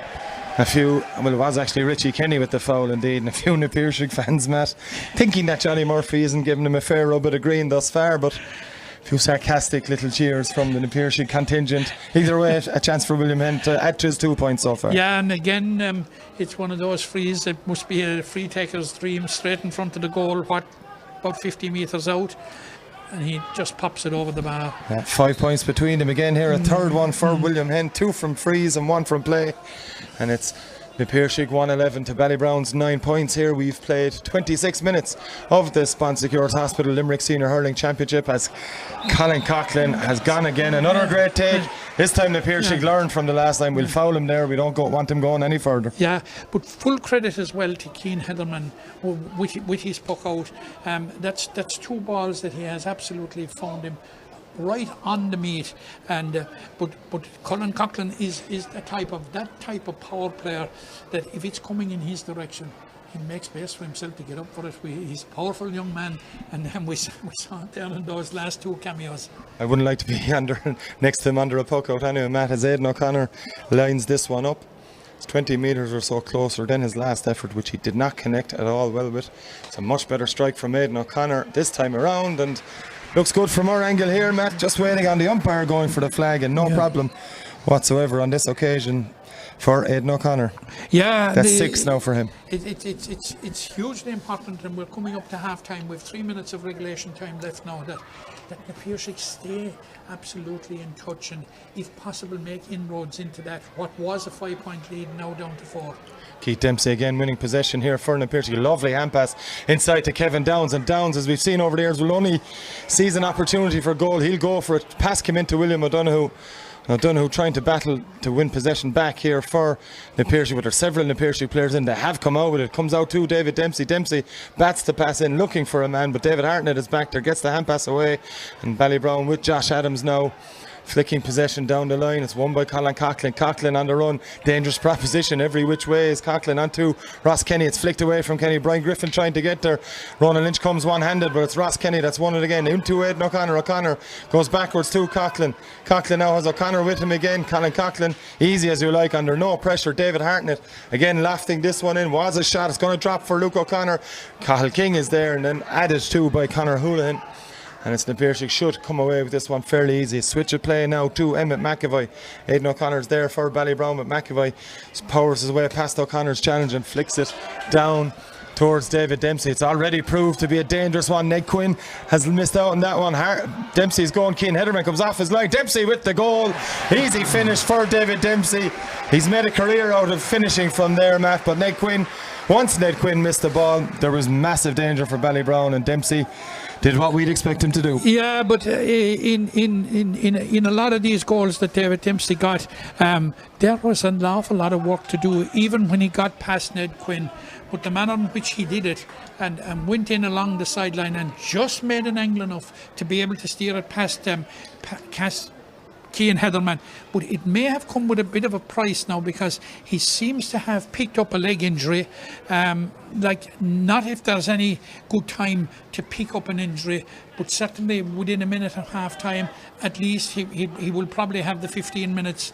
S1: a few, well, it was actually Richie Kenny with the foul indeed, and a few Piarsaigh fans, Matt, thinking that Johnny Murphy isn't giving him a fair rub of the green thus far, but a few sarcastic little cheers from the Piarsaigh contingent. Either way, a chance for William Henn to add to his 2 points so far.
S2: Yeah, and again, it's one of those frees. It must be a free taker's dream, straight in front of the goal, about 50 metres out. And he just pops it over the bar.
S1: 5 points between them again here. A third one for William Henn, 2 from frees and 1 from play. And it's the Piarsaigh 111 to Ballybrown's 9 points here. We've played 26 minutes of the Sponsecures Hospital Limerick Senior Hurling Championship as Colin Coughlin has gone again. Another great take. This time the Piarsaigh learned from the last time. We'll foul him there. We don't want him going any further.
S2: Yeah, but full credit as well to Keane Heatherman with his puck out. That's 2 balls that he has absolutely found him right on the meat, and but Colin Coughlin is that type of power player that if it's coming in his direction, he makes space for himself to get up for it. He's a powerful young man, and then we saw it there in those last 2 cameos. I
S1: wouldn't like to be next to him under a puck out anyway, Matt, as Aidan O'Connor lines this one up. It's 20 metres or so closer than his last effort, which he did not connect at all well with. It's a much better strike from Aidan O'Connor this time around, and looks good from our angle here, Matt. Just waiting on the umpire going for the flag, and no problem whatsoever on this occasion for Aidan O'Connor.
S2: Yeah,
S1: that's 6 now for him.
S2: It's hugely important, and we're coming up to half time with 3 minutes of regulation time left now, that the Piarsaigh stay absolutely in touch, and if possible make inroads into that what was a 5-point lead now down to 4.
S1: Keith Dempsey again winning possession here for the Piarsaigh. Lovely hand pass inside to Kevin Downs, and Downs, as we've seen over the years, will only seize an opportunity for goal. He'll go for it. Pass came into William O'Donoghue. O'Donoghue trying to battle to win possession back here for the Piarsaigh, but there's several Piarsaigh players in. They have come out with it. Comes out to David Dempsey. Dempsey bats the pass in, looking for a man, but David Hartnett is back there, gets the hand pass away, and Ballybrown with Josh Adams now flicking possession down the line. It's won by Colin Coughlin. Coughlin on the run. Dangerous proposition every which way is Coughlin onto Ross Kenny. It's flicked away from Kenny. Brian Griffin trying to get there. Ronan Lynch comes one-handed, but it's Ross Kenny that's won it again. Into Aidan O'Connor. O'Connor goes backwards to Coughlin. Coughlin now has O'Connor with him again. Colin Coughlin, easy as you like, under no pressure. David Hartnett again lofting this one in. Was a shot. It's going to drop for Luke O'Connor. Cathal King is there, and then added to by Conor Houlihan. And it's the Piarsaigh should come away with this one fairly easy. Switch of play now to Emmett McAvoy. Aidan O'Connor's there for Ballybrown, but McAvoy powers his way past O'Connor's challenge and flicks it down towards David Dempsey. It's already proved to be a dangerous one. Ned Quinn has missed out on that one. Dempsey's going. Keane Heatherman comes off his line. Dempsey with the goal. Easy finish for David Dempsey. He's made a career out of finishing from there, Matt, but once Ned Quinn missed the ball, there was massive danger for Ballybrown, and Dempsey Did what we'd expect him to do.
S2: Yeah, but in a lot of these goals that David Dempsey got, there was an awful lot of work to do, even when he got past Ned Quinn. But the manner in which he did it and went in along the sideline and just made an angle enough to be able to steer it past Cian Heatherman, but it may have come with a bit of a price now, because he seems to have picked up a leg injury. Not if there's any good time to pick up an injury, but certainly within a minute and a half time, at least he will probably have the 15 minutes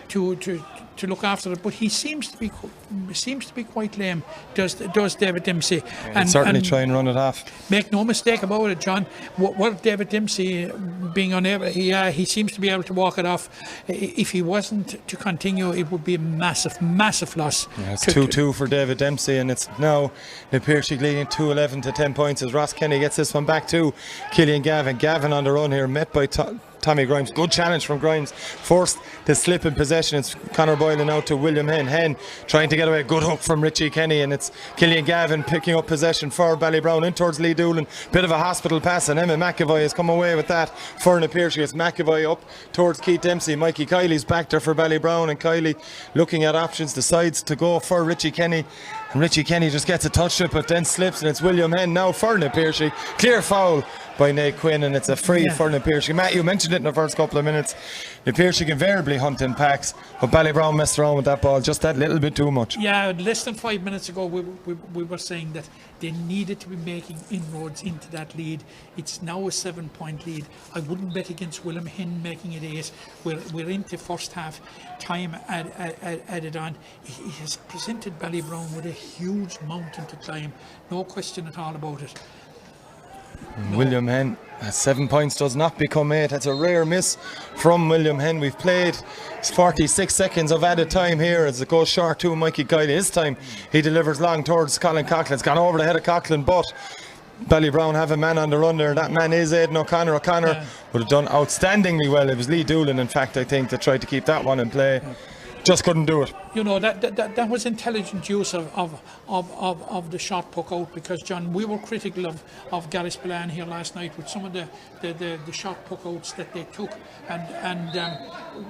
S2: to look after it. But he seems to be quite lame. Does David Dempsey?
S1: And certainly try and run it off.
S2: Make no mistake about it, John. What David Dempsey being unable, he seems to be able to walk it off. If he wasn't to continue, it would be a massive loss.
S1: Yeah, it's 2-2 for David Dempsey, and it's now the Piarsaigh leading 2-11 to 10 points as Ross Kenny gets this one back to Killian Gavin. Gavin on the run here, met by Tommy Grimes. Good challenge from Grimes. Forced the slip in possession. It's Conor Boylan out to William Henn. Henn trying to get away. Good hook from Richie Kenny, and it's Killian Gavin picking up possession for Ballybrown in towards Lee Doolan. Bit of a hospital pass, and Emma McAvoy has come away with that for the Piarsaigh. It's McAvoy up towards Keith Dempsey. Mikey Kiley's back there for Ballybrown, and Kiley looking at options, decides to go for Richie Kenny. And Richie Kenny just gets a touch to it, but then slips, and it's William Henn now for the Piarsaigh. Clear foul by Nate Quinn, and it's a free for the Piarsaigh. Matt, you mentioned it in the first couple of minutes. The Piarsaigh invariably hunt in packs, but Ballybrown messed around with that ball just that little bit too much.
S2: Yeah, less than 5 minutes ago we were saying that they needed to be making inroads into that lead. It's now a 7-point lead. I wouldn't bet against William Henn making it 8. We're into first half time added on. He has presented Ballybrown with a huge mountain to climb, no question at all about it.
S1: No. William Henn, 7 points does not become 8. That's a rare miss from William Henn. We've played 46 seconds of added time here as it goes short to Mikey Kiley. This time he delivers long towards Colin Coughlin. It's gone over the head of Coughlin, but Ballybrown have a man on the run there. That man is Aidan O'Connor. O'Connor would have done outstandingly well. It was Lee Doolan, in fact, I think, that tried to keep that one in play. Just couldn't do it.
S2: You know, that was intelligent use of the shot puck out, because, John, we were critical of Gary Spillane here last night with some of the shot puck outs that they took and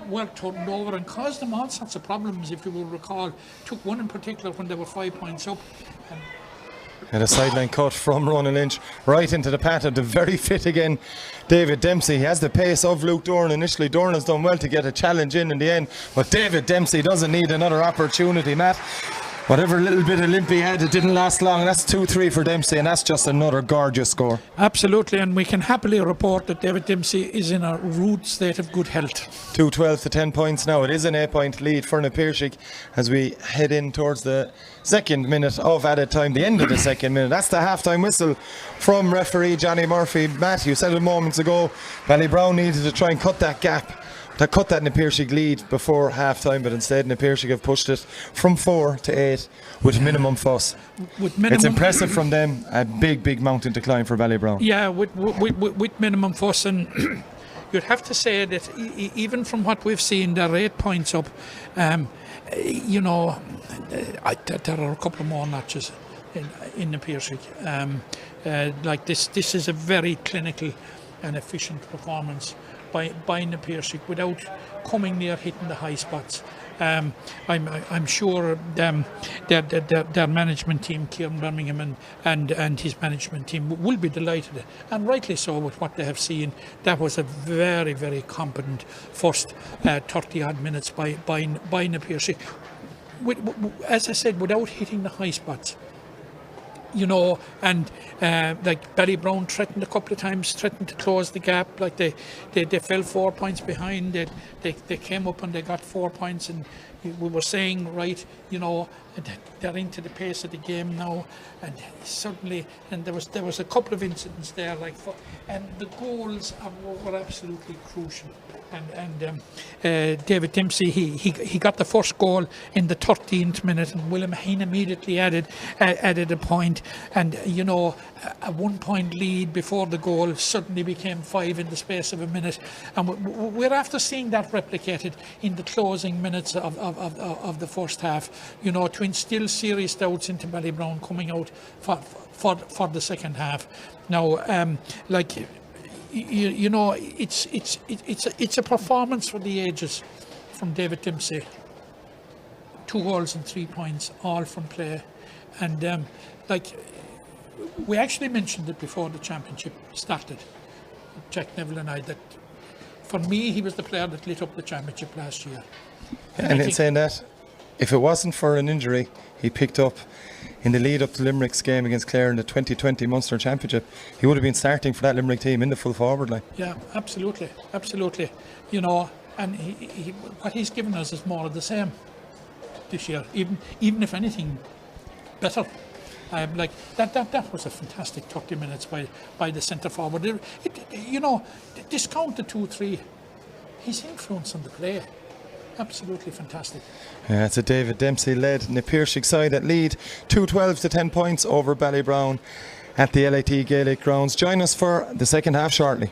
S2: were turned over and caused them all sorts of problems, if you will recall. Took one in particular when they were 5 points up.
S1: And a sideline cut from Ronan Lynch right into the path of the very fit again David Dempsey. He has the pace of Luke Dorn. Initially Dorn has done well to get a challenge in the end, but David Dempsey doesn't need another opportunity. Matt, whatever little bit of limp he had, it didn't last long, and that's 2-3 for Dempsey, and that's just another gorgeous score.
S2: Absolutely, and we can happily report that David Dempsey is in a rude state of good health.
S1: 2-12 to 10 points now. It is an 8-point lead for the Piarsaigh as we head in towards the second minute of added time, the end of the second minute. That's the half-time whistle from referee Johnny Murphy. Matt, you said it moments ago, Ballybrown needed to try and cut that gap, to cut that in the Piarsaigh lead before half-time, but instead the Piarsaigh have pushed it from 4 to 8 with minimum fuss. It's impressive from them. A big mountain to climb for Ballybrown.
S2: Yeah, with minimum fuss, and you'd have to say that even from what we've seen, they're 8 points up. You know, there are a couple of more notches in the Piarsaigh. Like this is a very clinical and efficient performance by the Piarsaigh without coming near hitting the high spots. I'm sure their management team, Kieran Birmingham and his management team, will be delighted, and rightly so, with what they have seen. That was a very competent first 30 odd minutes by the Piarsaigh. As I said, without hitting the high spots. You know, and like Ballybrown threatened a couple of times, threatened to close the gap. Like they fell 4 points behind. They came up and they got 4 points, and we were saying, right, you know, they're into the pace of the game now, and suddenly, and there was a couple of incidents there, and the goals were absolutely crucial. And David Dempsey, he got the first goal in the 13th minute, and William Henn immediately added a point, and you know, a 1 point lead before the goal suddenly became 5 in the space of a minute, and we're after seeing that replicated in the closing minutes of the first half. You know, to been still serious doubts into Ballybrown coming out for the second half. Now, you know, it's a performance for the ages from David Dempsey. 2 goals and 3 points, all from play, and we actually mentioned it before the championship started, Jack Neville and I, that for me he was the player that lit up the championship last year.
S1: And in saying that, if it wasn't for an injury he picked up in the lead up to Limerick's game against Clare in the 2020 Munster Championship, he would have been starting for that Limerick team in the full forward line.
S2: Yeah, absolutely. You know, and what he's given us is more of the same this year, even if anything better. Like that was a fantastic 30 minutes by the centre forward. You know, discount the 2-3, his influence on the play, absolutely fantastic.
S1: It's a David Dempsey led Piarsaigh side that lead 2-12 to 10 points over Ballybrown at the LIT Gaelic grounds. Join us for the second half shortly.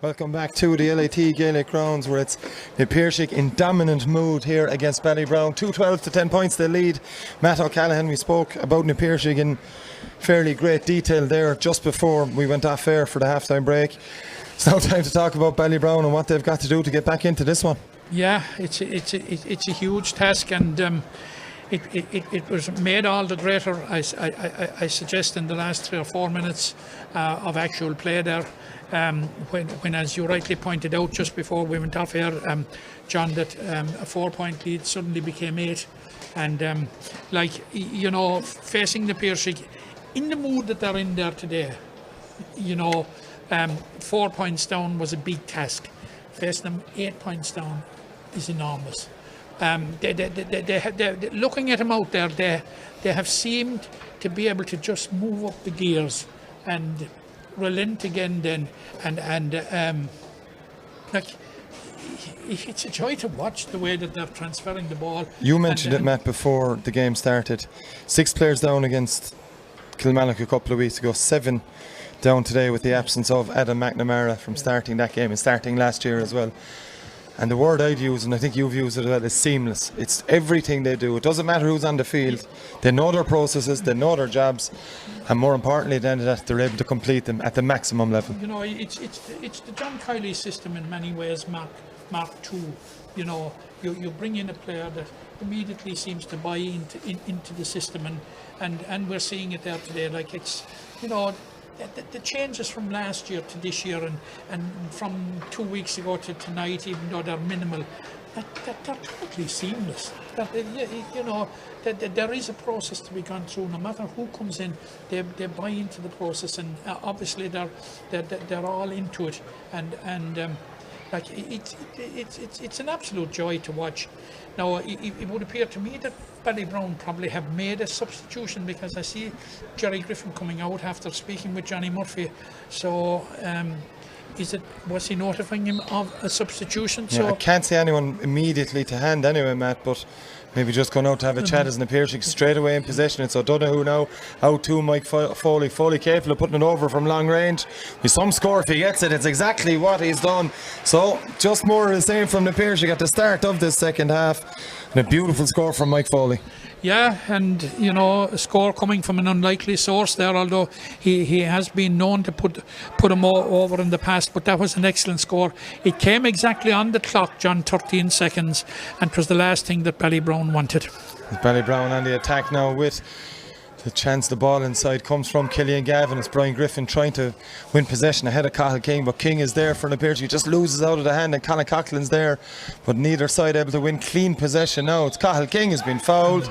S1: Welcome back to the LAT Gaelic Grounds, where it's the Piarsaigh in dominant mood here against Ballybrown. 2-12 to 10 points they lead. Matt O'Callaghan, we spoke about the Piarsaigh in fairly great detail there just before we went off air for the halftime break. It's now time to talk about Ballybrown and what they've got to do to get back into this one.
S2: Yeah, it's a huge task, and it was made all the greater, I suggest, in the last 3 or 4 minutes of actual play there. When, as you rightly pointed out just before we went off air, John, that a 4-point lead suddenly became 8. And facing the Piarsaigh in the mood that they're in there today, 4 points down was a big task. Facing them 8 points down is enormous. They looking at them out there, they have seemed to be able to just move up the gears and relent again then, and it's a joy to watch the way that they're transferring the ball.
S1: You mentioned it, Matt, before the game started. 6 players down against Kilmallock a couple of weeks ago, 7 down today with the absence of Adam McNamara from starting that game and starting last year as well. And the word I'd use, and I think you've used it as well, is seamless. It's everything they do. It doesn't matter who's on the field. They know their processes, they know their jobs, and more importantly than that, they're able to complete them at the maximum level.
S2: It's the John Kiley system in many ways, Mark II. You bring in a player that immediately seems to buy into the system, and we're seeing it there today. Like it's, the changes from last year to this year, and from 2 weeks ago to tonight, even though they're minimal, they're totally seamless. There is a process to be gone through. No matter who comes in, they buy into the process, and obviously they're all into it. And it's an absolute joy to watch. Now, it would appear to me that Ballybrown probably have made a substitution, because I see Jerry Griffin coming out after speaking with Johnny Murphy. So, was he notifying him of a substitution?
S1: Yeah, I can't see anyone immediately to hand anyway, Matt, but maybe just going out to have a chat as an Piarsaigh straight away in possession. It's O'Donoghue now, out to Mike Foley capable of putting it over from long range. With some score if he gets it, it's exactly what he's done. So just more of the same from the Piarsaigh at the start of this second half, and a beautiful score from Mike Foley.
S2: Yeah, and a score coming from an unlikely source there, although he has been known to put him over in the past, but that was an excellent score. It came exactly on the clock, John, 13 seconds, and it was the last thing that Ballybrown wanted.
S1: Ballybrown on the attack now with the chance. The ball inside comes from Killian Gavin. It's Brian Griffin trying to win possession ahead of Cathal King, but King is there for the Piarsaigh. He just loses out of the hand, and Colin Coughlin's there, but neither side able to win clean possession now. It's Cathal King has been fouled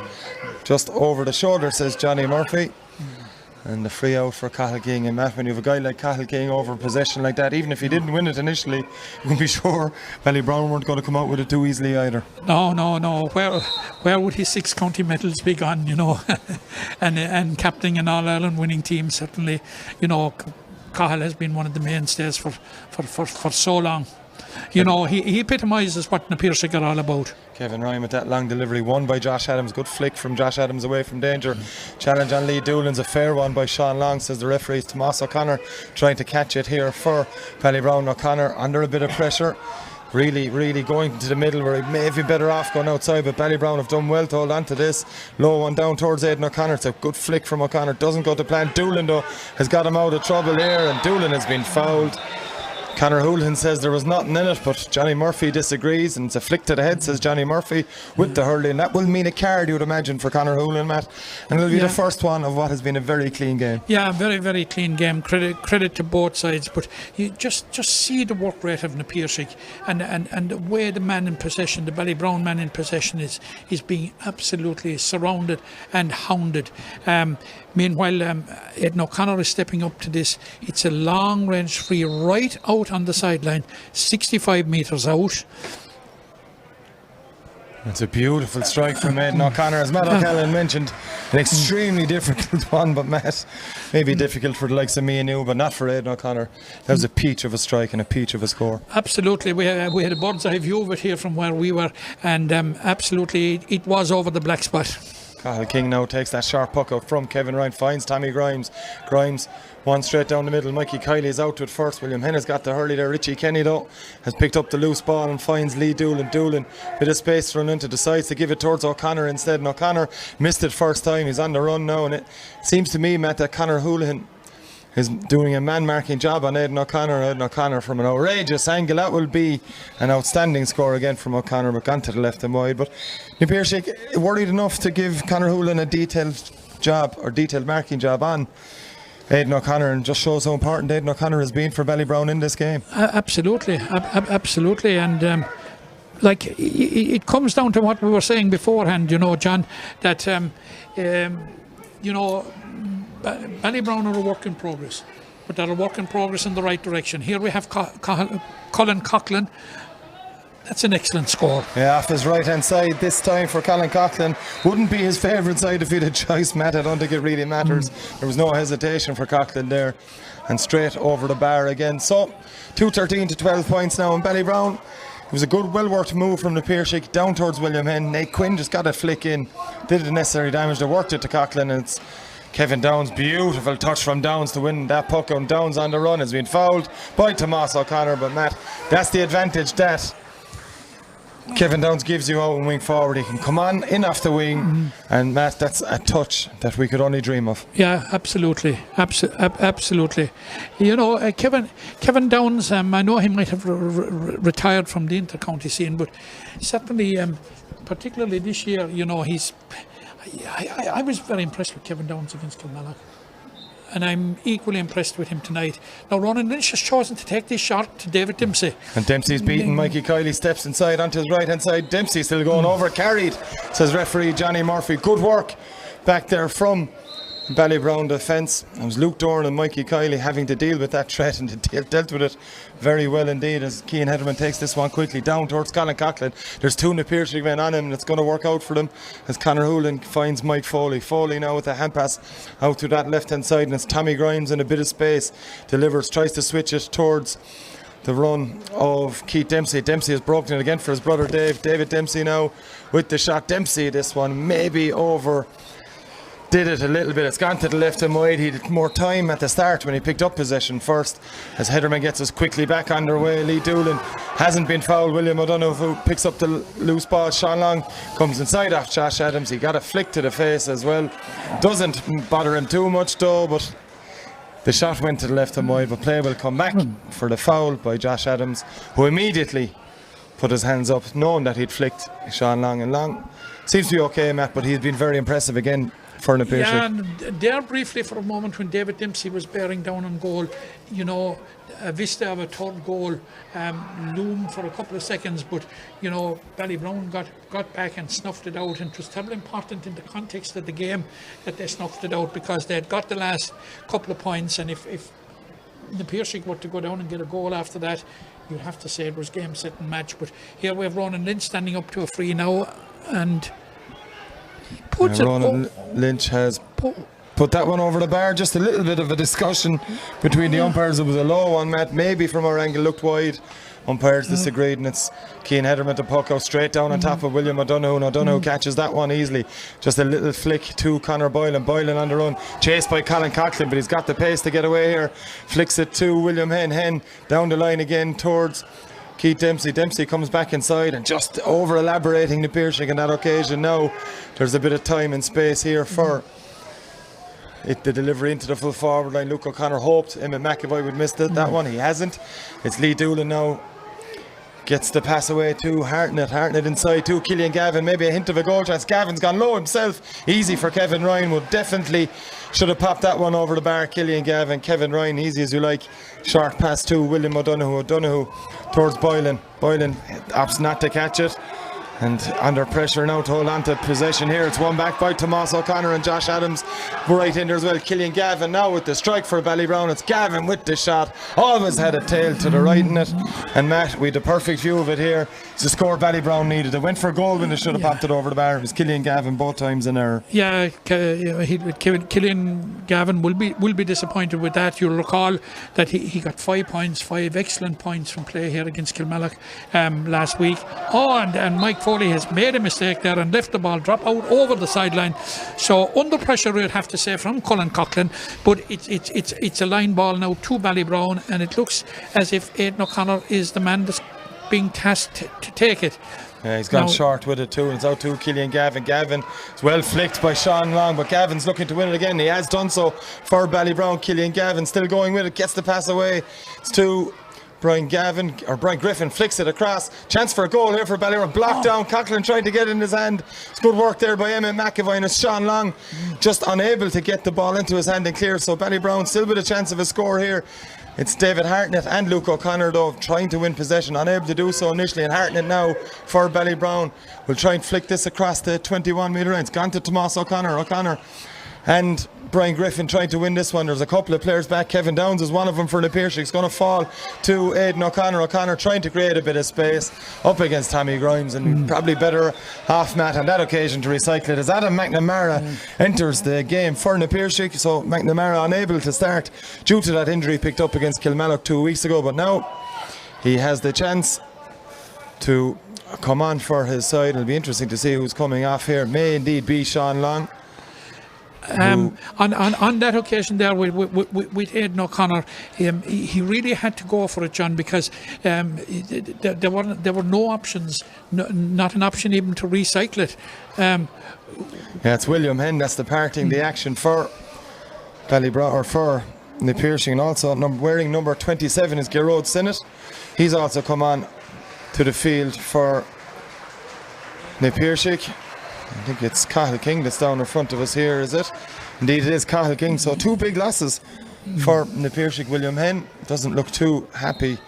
S1: just over the shoulder, says Johnny Murphy. And the free out for Cathal King. And Matt, when you have a guy like Cathal King over possession like that, even if he didn't win it initially, you can be sure Ballybrown weren't going to come out with it too easily either.
S2: No. Where would his 6 county medals be gone, and captaining an All-Ireland winning team, certainly, Cathal has been one of the mainstays for so long. He epitomises what the Piarsaigh are all about.
S1: Kevin Ryan with that long delivery, won by Josh Adams. Good flick from Josh Adams away from danger. Challenge on Lee Doolan's a fair one by Sean Long, says the referee. Tomas O'Connor trying to catch it here for Ballybrown. O'Connor under a bit of pressure, really going to the middle, where he may have been better off going outside, but Ballybrown have done well to hold on to this. Low one down towards Aidan O'Connor. It's a good flick from O'Connor, doesn't go to plan. Doolan though has got him out of trouble here, and Doolan has been fouled. Conor Houlihan says there was nothing in it, but Johnny Murphy disagrees, and it's a flick to the head, says Johnny Murphy, with the hurling. That will mean a card, you would imagine, for Conor Houlihan, Matt, and it'll be the first one of what has been a very clean game. Yeah,
S2: very, very clean game. Credit to both sides, but you just see the work rate of the Piarsaigh, and the way the man in possession, the Ballybrown man in possession, is being absolutely surrounded and hounded. Meanwhile, Aidan O'Connor is stepping up to this. It's a long range free right out on the sideline, 65 metres out.
S1: It's a beautiful strike from Aidan O'Connor, as Matt O'Callaghan mentioned. An extremely difficult one, but Matt, maybe difficult for the likes of me and you, but not for Aidan O'Connor. That was a peach of a strike and a peach of a score.
S2: Absolutely, we had a bird's eye view of it here from where we were, and absolutely it was over the black spot.
S1: Cathal King now takes that sharp puck out from Kevin Ryan, finds Tommy Grimes. Grimes, one straight down the middle. Mikey Kiley is out to it first. William Henn has got the hurley there. Richie Kenny, though, has picked up the loose ball and finds Lee Doolan. Doolan, bit of space to run into, decides to give it towards O'Connor instead. And O'Connor missed it first time. He's on the run now. And it seems to me, Matt, that Conor Houlihan is doing a man-marking job on Aidan O'Connor. Aidan O'Connor from an outrageous angle. That will be an outstanding score again from O'Connor, but gone to the left and wide. But Piarsaigh worried enough to give Conor Houlihan a detailed job, or detailed marking job on Aidan O'Connor, and just shows how important Aidan O'Connor has been for Ballybrown in this game.
S2: Absolutely, absolutely. And like, it comes down to what we were saying beforehand, you know, John, that you know, Ballybrown are a work in progress, but they're a work in progress in the right direction. Here we have Colin Coughlin. That's an excellent score.
S1: Yeah, off his right hand side this time for Colin Coughlin. Wouldn't be his favourite side if he had a choice, Matt. I don't think it really matters. There was no hesitation for Coughlin there, and straight over the bar again. So 2-13 to 12 points now in Ballybrown. It was a good, well-worked move from the Piarsaigh down towards William Henn. Nate Quinn just got a flick in, did the necessary damage. They worked it to Coughlin, and it's Kevin Downs, beautiful touch from Downs to win that puck, and Downs on the run has been fouled by Tomas O'Connor. But Matt, that's the advantage that Kevin Downs gives you out and wing forward. He can come on in off the wing, and Matt, that's a touch that we could only dream of.
S2: Yeah, absolutely, absolutely. You know, Kevin Downs, I know he might have retired from the inter-county scene, but certainly, particularly this year, you know, I was very impressed with Kevin Downs against Kilmallock, and I'm equally impressed with him tonight. Now Ronan Lynch has chosen to take this shot to David Dempsey.
S1: And Dempsey's beaten. Mikey Kiley steps inside onto his right hand side. Dempsey still going over, carried, says referee Johnny Murphy. Good work back there from Ballybrown defence. It was Luke Doran and Mikey Kiley having to deal with that threat, and they dealt with it very well indeed, as Cian Hederman takes this one quickly down towards Colin Coughlin. There's two Piarsaigh men on him, and it's going to work out for them as Conor Houlihan finds Mike Foley. Foley now with a hand pass out to that left hand side, and it's Tommy Grimes in a bit of space. Delivers, tries to switch it towards the run of Keith Dempsey. Dempsey has broken it again for his brother Dave. David Dempsey now with the shot. Dempsey, this one maybe over. Did it a little bit. It's gone to the left and wide. He had more time at the start when he picked up possession first, as Hederman gets us quickly back underway. Lee Doolan hasn't been fouled. William O'Donoghue, who picks up the loose ball. Sean Long comes inside off Josh Adams. He got a flick to the face as well. Doesn't bother him too much though, but the shot went to the left and wide. But play will come back for the foul by Josh Adams, who immediately put his hands up, knowing that he'd flicked Sean Long. And Long seems to be okay, Matt, but he's been very impressive again for the Piarsaigh.
S2: Yeah, and there briefly for a moment when David Dempsey was bearing down on goal, you know, a vista of a third goal loomed for a couple of seconds, but you know, Ballybrown got back and snuffed it out, and it was terribly important in the context of the game that they snuffed it out, because they had got the last couple of points, and if the Piarsaigh were to go down and get a goal after that, you'd have to say it was game, set and match. But here we have Ronan Lynch standing up to a free now, and
S1: Ronan Lynch has put that one over the bar. Just a little bit of a discussion between the umpires. It was a low one, Matt, maybe from our angle looked wide. Umpires disagreed, and it's Cian Hederman to puck out straight down on top of William O'Donoghue, and O'Donoghue catches that one easily. Just a little flick to Conor Boylan. Boylan on the run, chased by Colin Coughlin, but he's got the pace to get away here. Flicks it to William Henn. Henn down the line again towards Keith Dempsey. Dempsey comes back inside, and just over elaborating the Piarsaigh on that occasion. Now there's a bit of time and space here for the delivery into the full forward line. Luke O'Connor hoped Emmett McAvoy would miss that one. He hasn't. It's Lee Doolan now. Gets the pass away to Hartnett. Hartnett inside to Killian Gavin. Maybe a hint of a goal chance. Gavin's gone low himself. Easy for Kevin Ryan. Would definitely should have popped that one over the bar. Killian Gavin. Kevin Ryan, easy as you like. Short pass to William O'Donoghue. O'Donoghue towards Boylan. Boylan opts not to catch it. And under pressure now to hold on to possession here. It's won back by Tomas O'Connor and Josh Adams right in there as well. Killian Gavin now with the strike for Ballybrown. It's Gavin with the shot. Always had a tail to the right in it. And Matt, we had a perfect view of it here. It's the score Ballybrown needed. It went for a goal when they should have popped it over the bar. It was Killian Gavin both times in error.
S2: Yeah, Killian Gavin will be disappointed with that. You'll recall that he got 5 points, 5 excellent points from play here against Kilmallock last week. Oh, and Mike Foley has made a mistake there and left the ball drop out over the sideline. So under pressure, we'd have to say, from Colin Coughlin, but it's a line ball now to Ballybrown, and it looks as if Aidan O'Connor is the man that's being tasked to take it.
S1: Yeah, he's gone short with it too, and it's out to Killian Gavin. Gavin is well flicked by Sean Long, but Gavin's looking to win it again. He has done so for Ballybrown. Killian Gavin still going with it, gets the pass away. It's to Brian Griffin, flicks it across. Chance for a goal here for Ballybrown. Blocked down. Coughlin tried to get it in his hand. It's good work there by Emmett McAvoy, and it's Sean Long just unable to get the ball into his hand and clear. So Ballybrown still with a chance of a score here. It's David Hartnett and Luke O'Connor though trying to win possession, unable to do so initially, and Hartnett now for Ballybrown will try and flick this across the 21 metre line. It's gone to Tomas O'Connor and Brian Griffin trying to win this one. There's a couple of players back. Kevin Downs is one of them for the Piarsaigh. It's going to fall to Aidan O'Connor. O'Connor trying to create a bit of space up against Tommy Grimes, and probably better half mat on that occasion to recycle it as Adam McNamara enters the game for the Piarsaigh. So McNamara unable to start due to that injury picked up against Kilmallock 2 weeks ago, but now he has the chance to come on for his side. It'll be interesting to see who's coming off here. May indeed be Sean Long.
S2: On that occasion there with Aidan O'Connor, he really had to go for it, John, because there were no options, not an option even to recycle it.
S1: Yeah, it's William Henn that's departing the action for Ballybrown, or for the Piarsaigh, and also wearing number 27 is Gerard Sinnott. He's also come on to the field for the Piarsaigh. I think it's Cathal King that's down in front of us here, is it? Indeed it is Cathal King. So 2 big losses for the Piarsaigh. William Henn doesn't look too happy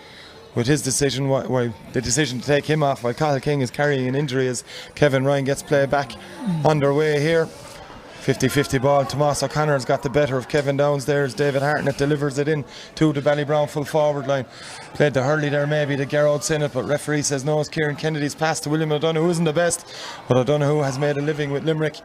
S1: with his decision, why the decision to take him off, while Cathal King is carrying an injury as Kevin Ryan gets play back underway here. 50-50 ball. Tomas O'Connor has got the better of Kevin Downs there as David Hartnett delivers it in to the Ballybrown full forward line. Played the hurley there maybe to Gerard Sinnott, but referee says no. It's Kieran Kennedy's pass to William O'Donoghue, who isn't the best, but O'Donoghue has made a living with Limerick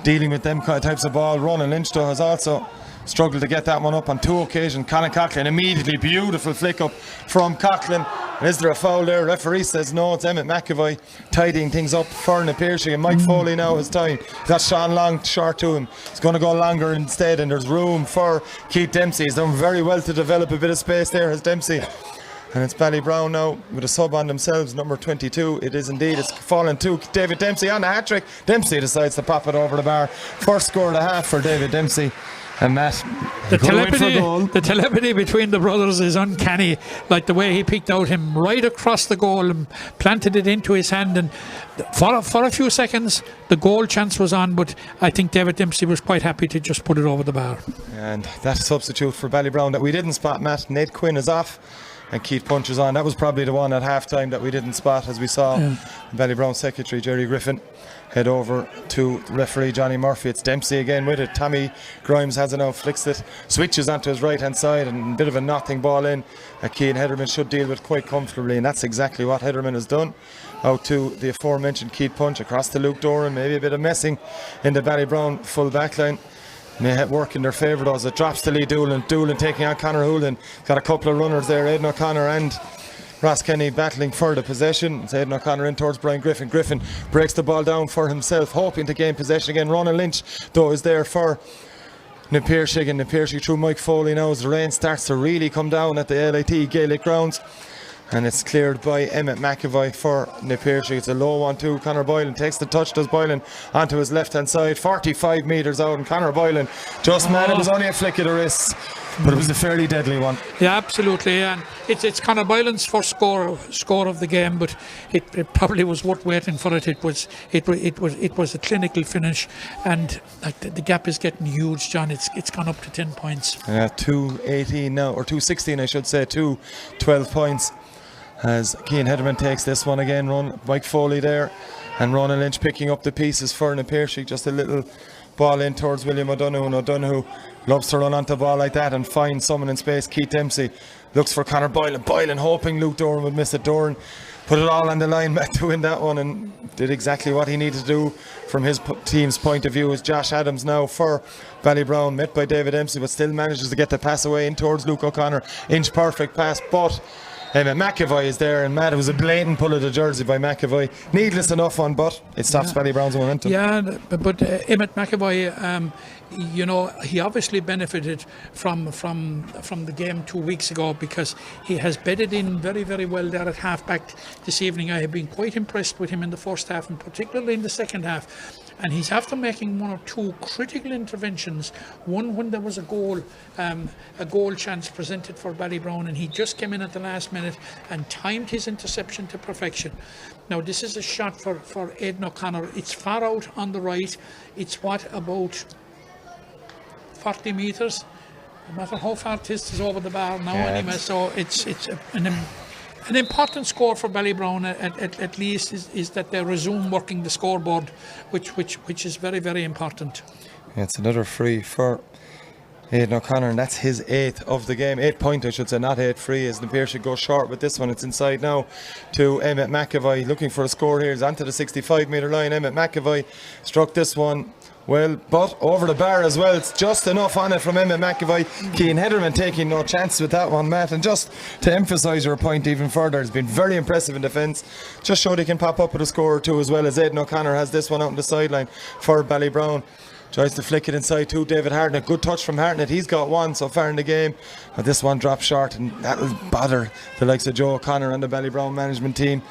S1: dealing with them types of ball. Ronan Lynch though has also struggled to get that one up on 2 occasions. Colin Coughlin immediately, beautiful flick up from Coughlin. Is there a foul there? Referee says no. It's Emmett McAvoy tidying things up for the Piarsaigh, and Mike Foley now has time. That's Sean Long short to him. He's going to go longer instead, and there's room for Keith Dempsey. He's done very well to develop a bit of space there, has Dempsey. And it's Ballybrown now with a sub on themselves, number 22. It is indeed. It's fallen to David Dempsey on the hat-trick. Dempsey decides to pop it over the bar. First score of the half for David Dempsey. And Matt,
S2: the telepathy between the brothers is uncanny. Like the way he picked out him right across the goal and planted it into his hand, and for a few seconds the goal chance was on, but I think David Dempsey was quite happy to just put it over the bar. And
S1: that substitute for Ballybrown that we didn't spot, Matt, Nate Quinn, is off and Keith Punch is on. That was probably the one at half time that we didn't spot, as we saw Ballybrown secretary Jerry Griffin head over to referee Johnny Murphy. It's Dempsey again with it. Tommy Grimes has it now, flicks it, switches onto his right hand side, and a bit of a nothing ball in that Cian Hederman should deal with quite comfortably, and that's exactly what Hederman has done. Out to the aforementioned Keith Punch, across to Luke Doran. Maybe a bit of messing in the Ballybrown full back line may work in their favour though, as it drops to Lee Doolan. Doolan taking on Conor Hoolan. Got a couple of runners there, Aidan O'Connor and Ross Kenny battling for the possession. It's Aidan O'Connor in towards Brian Griffin. Griffin breaks the ball down for himself, hoping to gain possession again. Ronan Lynch though is there for the Piarsaigh, and the Piarsaigh through Mike Foley now as the rain starts to really come down at the LIT Gaelic grounds. And it's cleared by Emmett McAvoy for the Piarsaigh. It's a low 1-2. Conor Boylan takes the touch, does Boylan onto his left hand side, 45 metres out, and Conor Boylan just man, it was only a flick of the wrist, but it was a fairly deadly one.
S2: Yeah, absolutely, and it's Conor Boylan's first score of the game, but it probably was worth waiting for it. It was a clinical finish, and like the gap is getting huge, John. It's gone up to 10 points.
S1: 2-18 now, or 2-16 I should say, 12 points. As Cian Hederman takes this one again. Mike Foley there, and Ronan Lynch picking up the pieces for the Piarsaigh. Just a little ball in towards William O'Donoghue, and O'Donoghue loves to run onto a ball like that and find someone in space. Keith Dempsey looks for Conor Boylan. Boylan hoping Luke Doran would miss it. Doran put it all on the line back to win that one, and did exactly what he needed to do from his team's point of view. As Josh Adams now for Ballybrown, met by David Dempsey, but still manages to get the pass away in towards Luke O'Connor. Inch perfect pass, but McAvoy is there, and Matt, it was a blatant pull of the jersey by McAvoy. Needless enough one, but it stops Ballybrown's momentum.
S2: Yeah, but Emmett McAvoy, he obviously benefited from the game 2 weeks ago, because he has bedded in very, very well there at half-back this evening. I have been quite impressed with him in the first half, and particularly in the second half. And he's after making one or two critical interventions. One when there was a goal chance presented for Ballybrown, and he just came in at the last minute and timed his interception to perfection. Now this is a shot for Aidan O'Connor. It's far out on the right. It's about 40 metres. No matter how far it is over the bar now anyway. So it's an important score for Ballybrown at least is that they resume working the scoreboard, which is very, very important.
S1: Yeah, it's another free for Aidan O'Connor, and that's his 8th of the game. 8 point, I should say, not 8 free, as Napier should go short with this one. It's inside now to Emmett McAvoy, looking for a score here. He's onto the 65-metre line. Emmett McAvoy struck this one well, but over the bar as well. It's just enough on it from Emmett McAvoy. Cian Hederman taking no chance with that one, Matt. And just to emphasise your point even further, it's been very impressive in defence. Just showed he can pop up with a score or two, as well as Aidan O'Connor has this one out on the sideline for Ballybrown. Tries to flick it inside to David Hartnett. Good touch from Hartnett. He's got one so far in the game. But this one drops short, and that'll bother the likes of Joe O'Connor and the Ballybrown management team.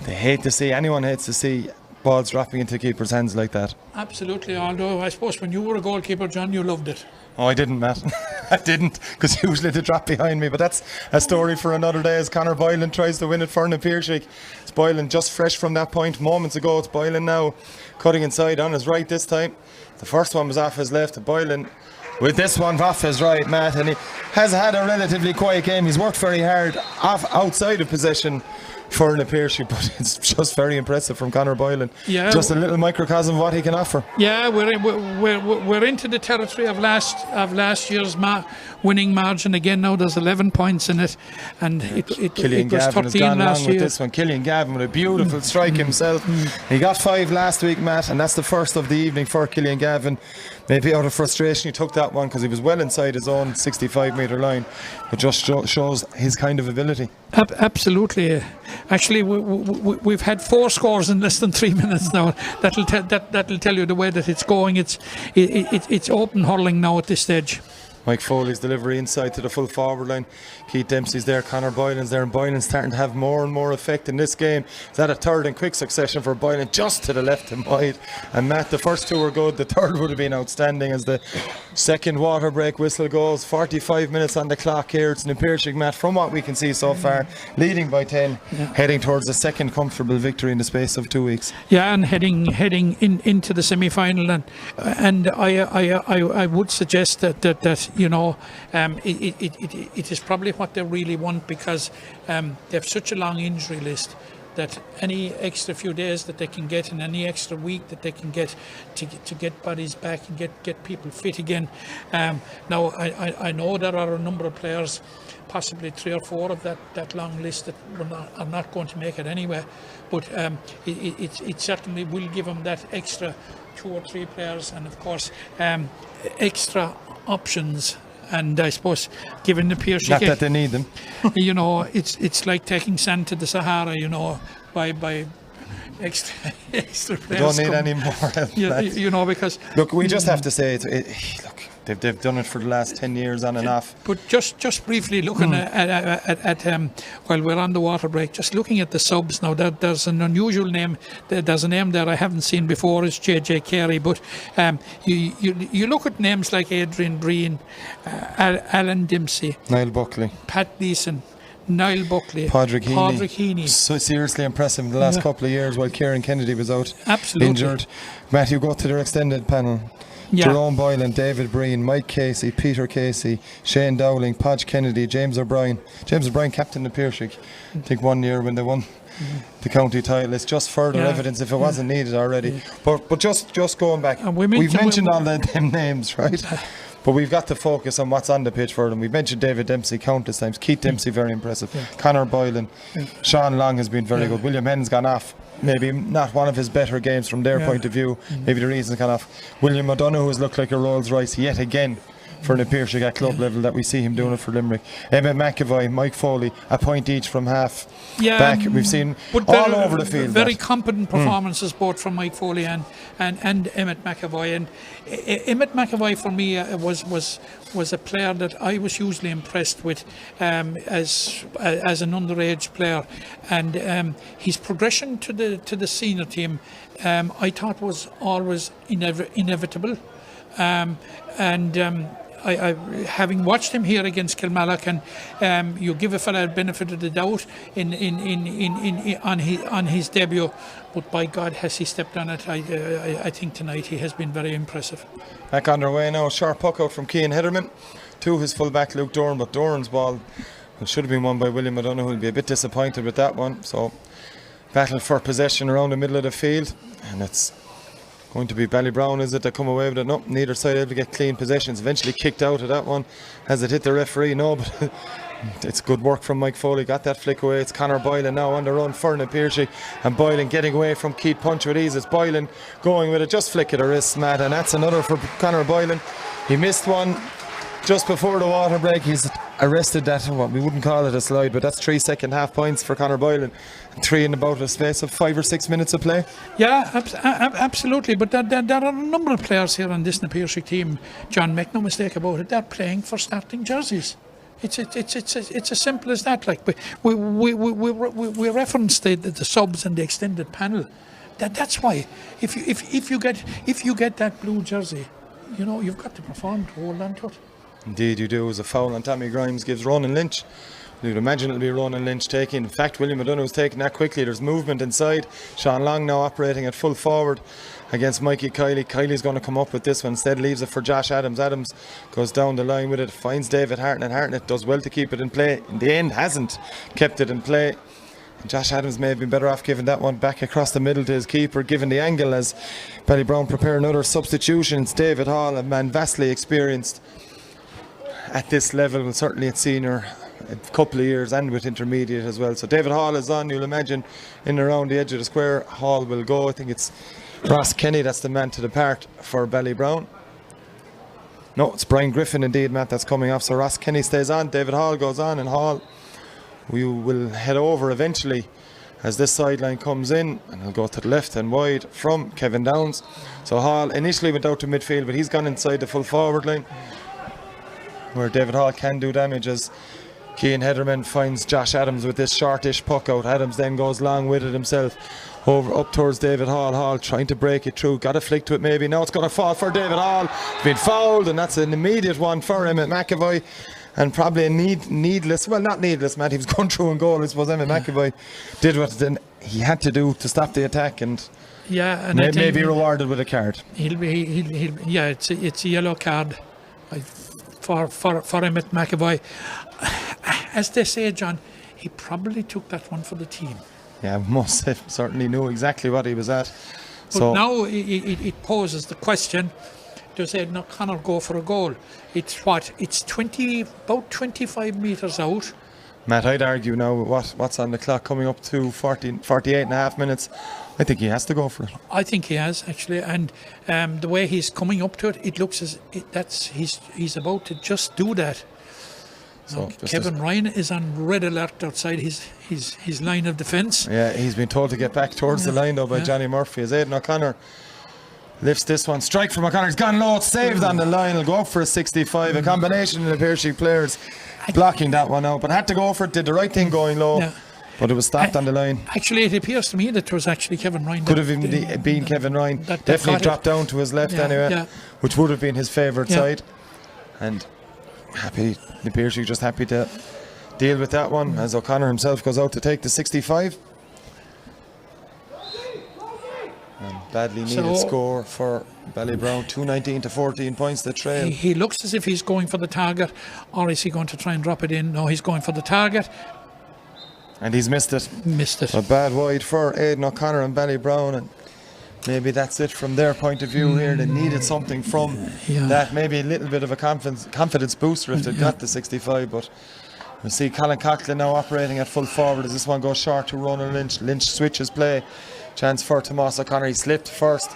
S1: Anyone hates to see balls dropping into keepers' hands like that.
S2: Absolutely, although I suppose when you were a goalkeeper, John, you loved it.
S1: Oh, I didn't, Matt. I didn't, because usually they drop behind me. But that's a story for another day, as Conor Boylan tries to win it for Piarsaigh. It's Boylan just fresh from that point moments ago. It's Boylan now cutting inside on his right this time. The first one was off his left. Boylan with this one off his right, Matt. And he has had a relatively quiet game. He's worked very hard outside of possession for Piarsaigh, but it's just very impressive from Conor Boylan. Yeah, just a little microcosm of what he can offer.
S2: Yeah, we're into the territory of last year's winning margin again. Now there's 11 points in it, and it was 13 has gone last year. With this one, Killian Gavin with a beautiful strike himself. He got 5 last week, Matt, and that's the first of the evening for Killian Gavin. Maybe out of frustration he took that one, because he was well inside his own 65-metre line. It just shows his kind of ability. Absolutely. Actually, we've had 4 scores in less than 3 minutes now. That'll tell you the way that it's going. It's open hurling now at this stage.
S1: Mike Foley's delivery inside to the full forward line. Keith Dempsey's there, Conor Boylan's there, and Boylan's starting to have more and more effect in this game. Is that a third in quick succession for Boylan, just to the left and wide? And Matt, the first 2 were good, the third would have been outstanding as the second water break whistle goes. 45 minutes on the clock here. It's Piarsaigh, Matt, from what we can see so far, leading by 10, heading towards a second comfortable victory in the space of 2 weeks.
S2: Yeah, and heading into the semi-final, and I would suggest that it is probably what they really want, because they have such a long injury list that any extra few days that they can get, and any extra week that they can get to get bodies back and get people fit again. Now I know there are a number of players, possibly 3 or 4 of that long list, that are not going to make it anyway, but it certainly will give them that extra 2 or 3 players, and of course extra options. And I suppose, given the Piarsaigh,
S1: not that they need them,
S2: it's like taking sand to the Sahara, by extra players.
S1: We don't need any more help.
S2: Because
S1: look, we just have to say they've done it for the last 10 years on and off.
S2: But just briefly looking at while we're on the water break, just looking at the subs now, there's an unusual name. There's a name there I haven't seen before. It's JJ Carey. But you look at names like Adrian Breen, Alan Dempsey,
S1: Niall Buckley,
S2: Pat Leeson, Niall Buckley,
S1: Padraig
S2: Heaney.
S1: So seriously impressive in the last couple of years while Kieran Kennedy was out.
S2: Absolutely.
S1: Injured. Matt, you go to their extended panel. Yeah. Jerome Boylan, David Breen, Mike Casey, Peter Casey, Shane Dowling, Podge Kennedy, James O'Brien. James O'Brien captain the Piarsaigh, I think, one year when they won the county title. It's just further evidence if it wasn't needed already. But just going back, we've mentioned all them names, right? But we've got to focus on what's on the pitch for them. We've mentioned David Dempsey countless times. Keith Dempsey, very impressive. Conor Boylan. Sean Long has been very good. William Henn's gone off. Maybe not one of his better games from their point of view. Maybe the reason's gone off. William O'Donoghue has looked like a Rolls Royce yet again for the Piarsaigh at club level that we see him doing it for Limerick. Emmett McAvoy, Mike Foley, a point each from half back. We've seen all over the field.
S2: Very competent performances both from Mike Foley and Emmett McAvoy. And Emmett McAvoy for me was a player that I was hugely impressed with as an underage player, and his progression to the senior team I thought was always inevitable. I having watched him here against Kilmallock, and you give a fella the benefit of the doubt on his debut, but by God has he stepped on it. I think tonight he has been very impressive.
S1: Back on their way now, sharp puck out from Cian Hederman to his full-back Luke Doran, but Doran's ball should have been won by William O'Donoghue. He'll be a bit disappointed with that one. So battle for possession around the middle of the field, and it's going to be Ballybrown, is it, that come away with it? No, neither side able to get clean possessions. Eventually kicked out of that one. Has it hit the referee? No, but it's good work from Mike Foley. Got that flick away. It's Conor Boylan now on the run for Piarsaigh, and Boylan getting away from Keith Punch with ease. It's Boylan going with it, just flick of the wrist, Matt, and that's another for Conor Boylan. He missed one just before the water break. He's arrested that, well, we wouldn't call it a slide, but that's 3 second half points for Conor Boylan, and 3 in about a space of 5 or 6 minutes of play.
S2: Yeah, absolutely. But there are a number of players here on this Piarsaigh team, John, make no mistake about it, they're playing for starting jerseys. It's as simple as that. Like we referenced the subs and the extended panel. That's why if you get that blue jersey, you know you've got to perform to hold on to it.
S1: Indeed you do. It was a foul on Tommy Grimes, gives Ronan Lynch. You'd imagine it'll be Ronan Lynch taking. In fact, William O'Donoghue's taking that quickly. There's movement inside. Sean Long now operating at full forward against Mikey Kiley. Kiley's going to come up with this one. Instead leaves it for Josh Adams. Adams goes down the line with it, finds David Hartnett. Hartnett does well to keep it in play. In the end, hasn't kept it in play. And Josh Adams may have been better off giving that one back across the middle to his keeper, given the angle as Ballybrown prepare another substitution. It's David Hall, a man vastly experienced at this level, and certainly at senior, a couple of years, and with intermediate as well. So David Hall is on, you'll imagine, in around the edge of the square. Hall will go. I think it's Ross Kenny that's the man to depart for Ballybrown. No, it's Brian Griffin indeed, Matt, that's coming off. So Ross Kenny stays on, David Hall goes on, and Hall, we will head over eventually as this sideline comes in, and he'll go to the left and wide from Kevin Downs. So Hall initially went out to midfield, but he's gone inside the full forward line, where David Hall can do damage as Cian Hederman finds Josh Adams with this shortish puck out. Adams then goes long with it himself over up towards David Hall. Hall trying to break it through, got a flick to it maybe. Now it's going to fall for David Hall. It's been fouled, and that's an immediate one for Emmett McAvoy, and probably a needless, well, not needless, Matt, he was going through and goal. I suppose Emmett McAvoy did what he had to do to stop the attack, and
S2: yeah, and
S1: may be rewarded with a card.
S2: He'll yeah, it's a yellow card for Emmett McAvoy. As they say, John, he probably took that one for the team.
S1: Yeah, must have certainly knew exactly what he was at.
S2: But so now it poses the question, does Aidan O'Connor go for a goal? It's about 25 metres out.
S1: Matt, I'd argue now what's on the clock coming up to 48 and a half minutes. I think he has to go for it.
S2: I think he has, actually, and the way he's coming up to it, it looks as he's about to just do that. So Kevin Ryan is on red alert outside his line of defence.
S1: Yeah, he's been told to get back towards the line though by Johnny Murphy, as Aidan O'Connor lifts this one. Strike from O'Connor, he's gone low, it's saved on the line. He'll go up for a 65. A combination of the Piarsaigh players blocking that one out, but had to go for it, did the right thing going low. Yeah. But it was stopped on the line.
S2: Actually, it appears to me that it was actually Kevin Ryan.
S1: Could have been Kevin Ryan. Definitely dropped down to his left anyway, which would have been his favourite side. And the Piarsaigh just happy to deal with that one as O'Connor himself goes out to take the 65. And badly needed score for Ballybrown, 219 to 14 points the trail.
S2: He looks as if he's going for the target, or is he going to try and drop it in? No, he's going for the target.
S1: And he's missed it. A bad wide for Aidan O'Connor and Ballybrown, and maybe that's it from their point of view here. They needed something from that, maybe a little bit of a confidence booster if they got the 65, but we'll see Colin Coughlin now operating at full forward as this one goes short to Ronan Lynch. Lynch switches play, chance for Tomas O'Connor. He slipped first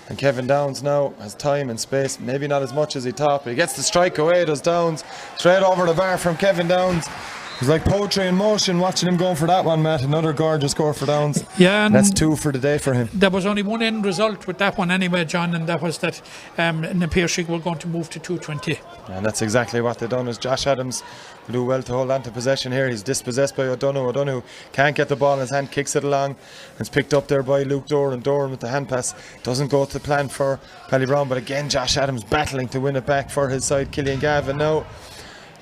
S1: And Kevin Downs now has time and space, maybe not as much as he thought, but he gets the strike away, does Downs. Straight over the bar from Kevin Downs. It was like poetry in motion watching him going for that one, Matt. Another gorgeous score for Downs.
S2: Yeah, and
S1: that's 2 for the day for him.
S2: There was only one end result with that one anyway, John, and that was that the Piarsaigh were going to move to 220.
S1: And that's exactly what they've done. As Josh Adams will do well to hold on to possession here. He's dispossessed by O'Donoghue. O'Donoghue can't get the ball in his hand, kicks it along. It's picked up there by Luke Doran. Doran with the hand pass. Doesn't go to plan for Ballybrown, but again Josh Adams battling to win it back for his side. Killian Gavin now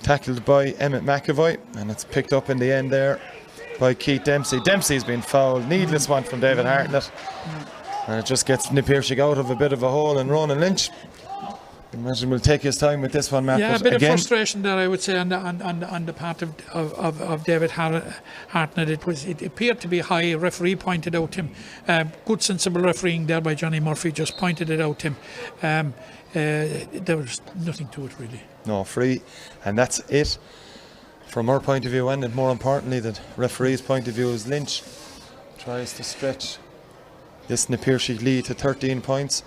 S1: tackled by Emmett McAvoy, and it's picked up in the end there by Keith Dempsey. Dempsey's been fouled. Needless one from David Hartnett. And it just gets Piarsaigh out of a bit of a hole, and Ronan Lynch, I imagine, will take his time with this one, Matt.
S2: Yeah, a bit of frustration there, I would say, on the part of David Hartnett. It appeared to be high. Referee pointed out to him. Good, sensible refereeing there by Johnny Murphy, just pointed it out to him. There was nothing to it, really. No,
S1: free, and that's it from our point of view, and more importantly, the referee's point of view, is Lynch tries to stretch this Piarsaigh lead to 13 points.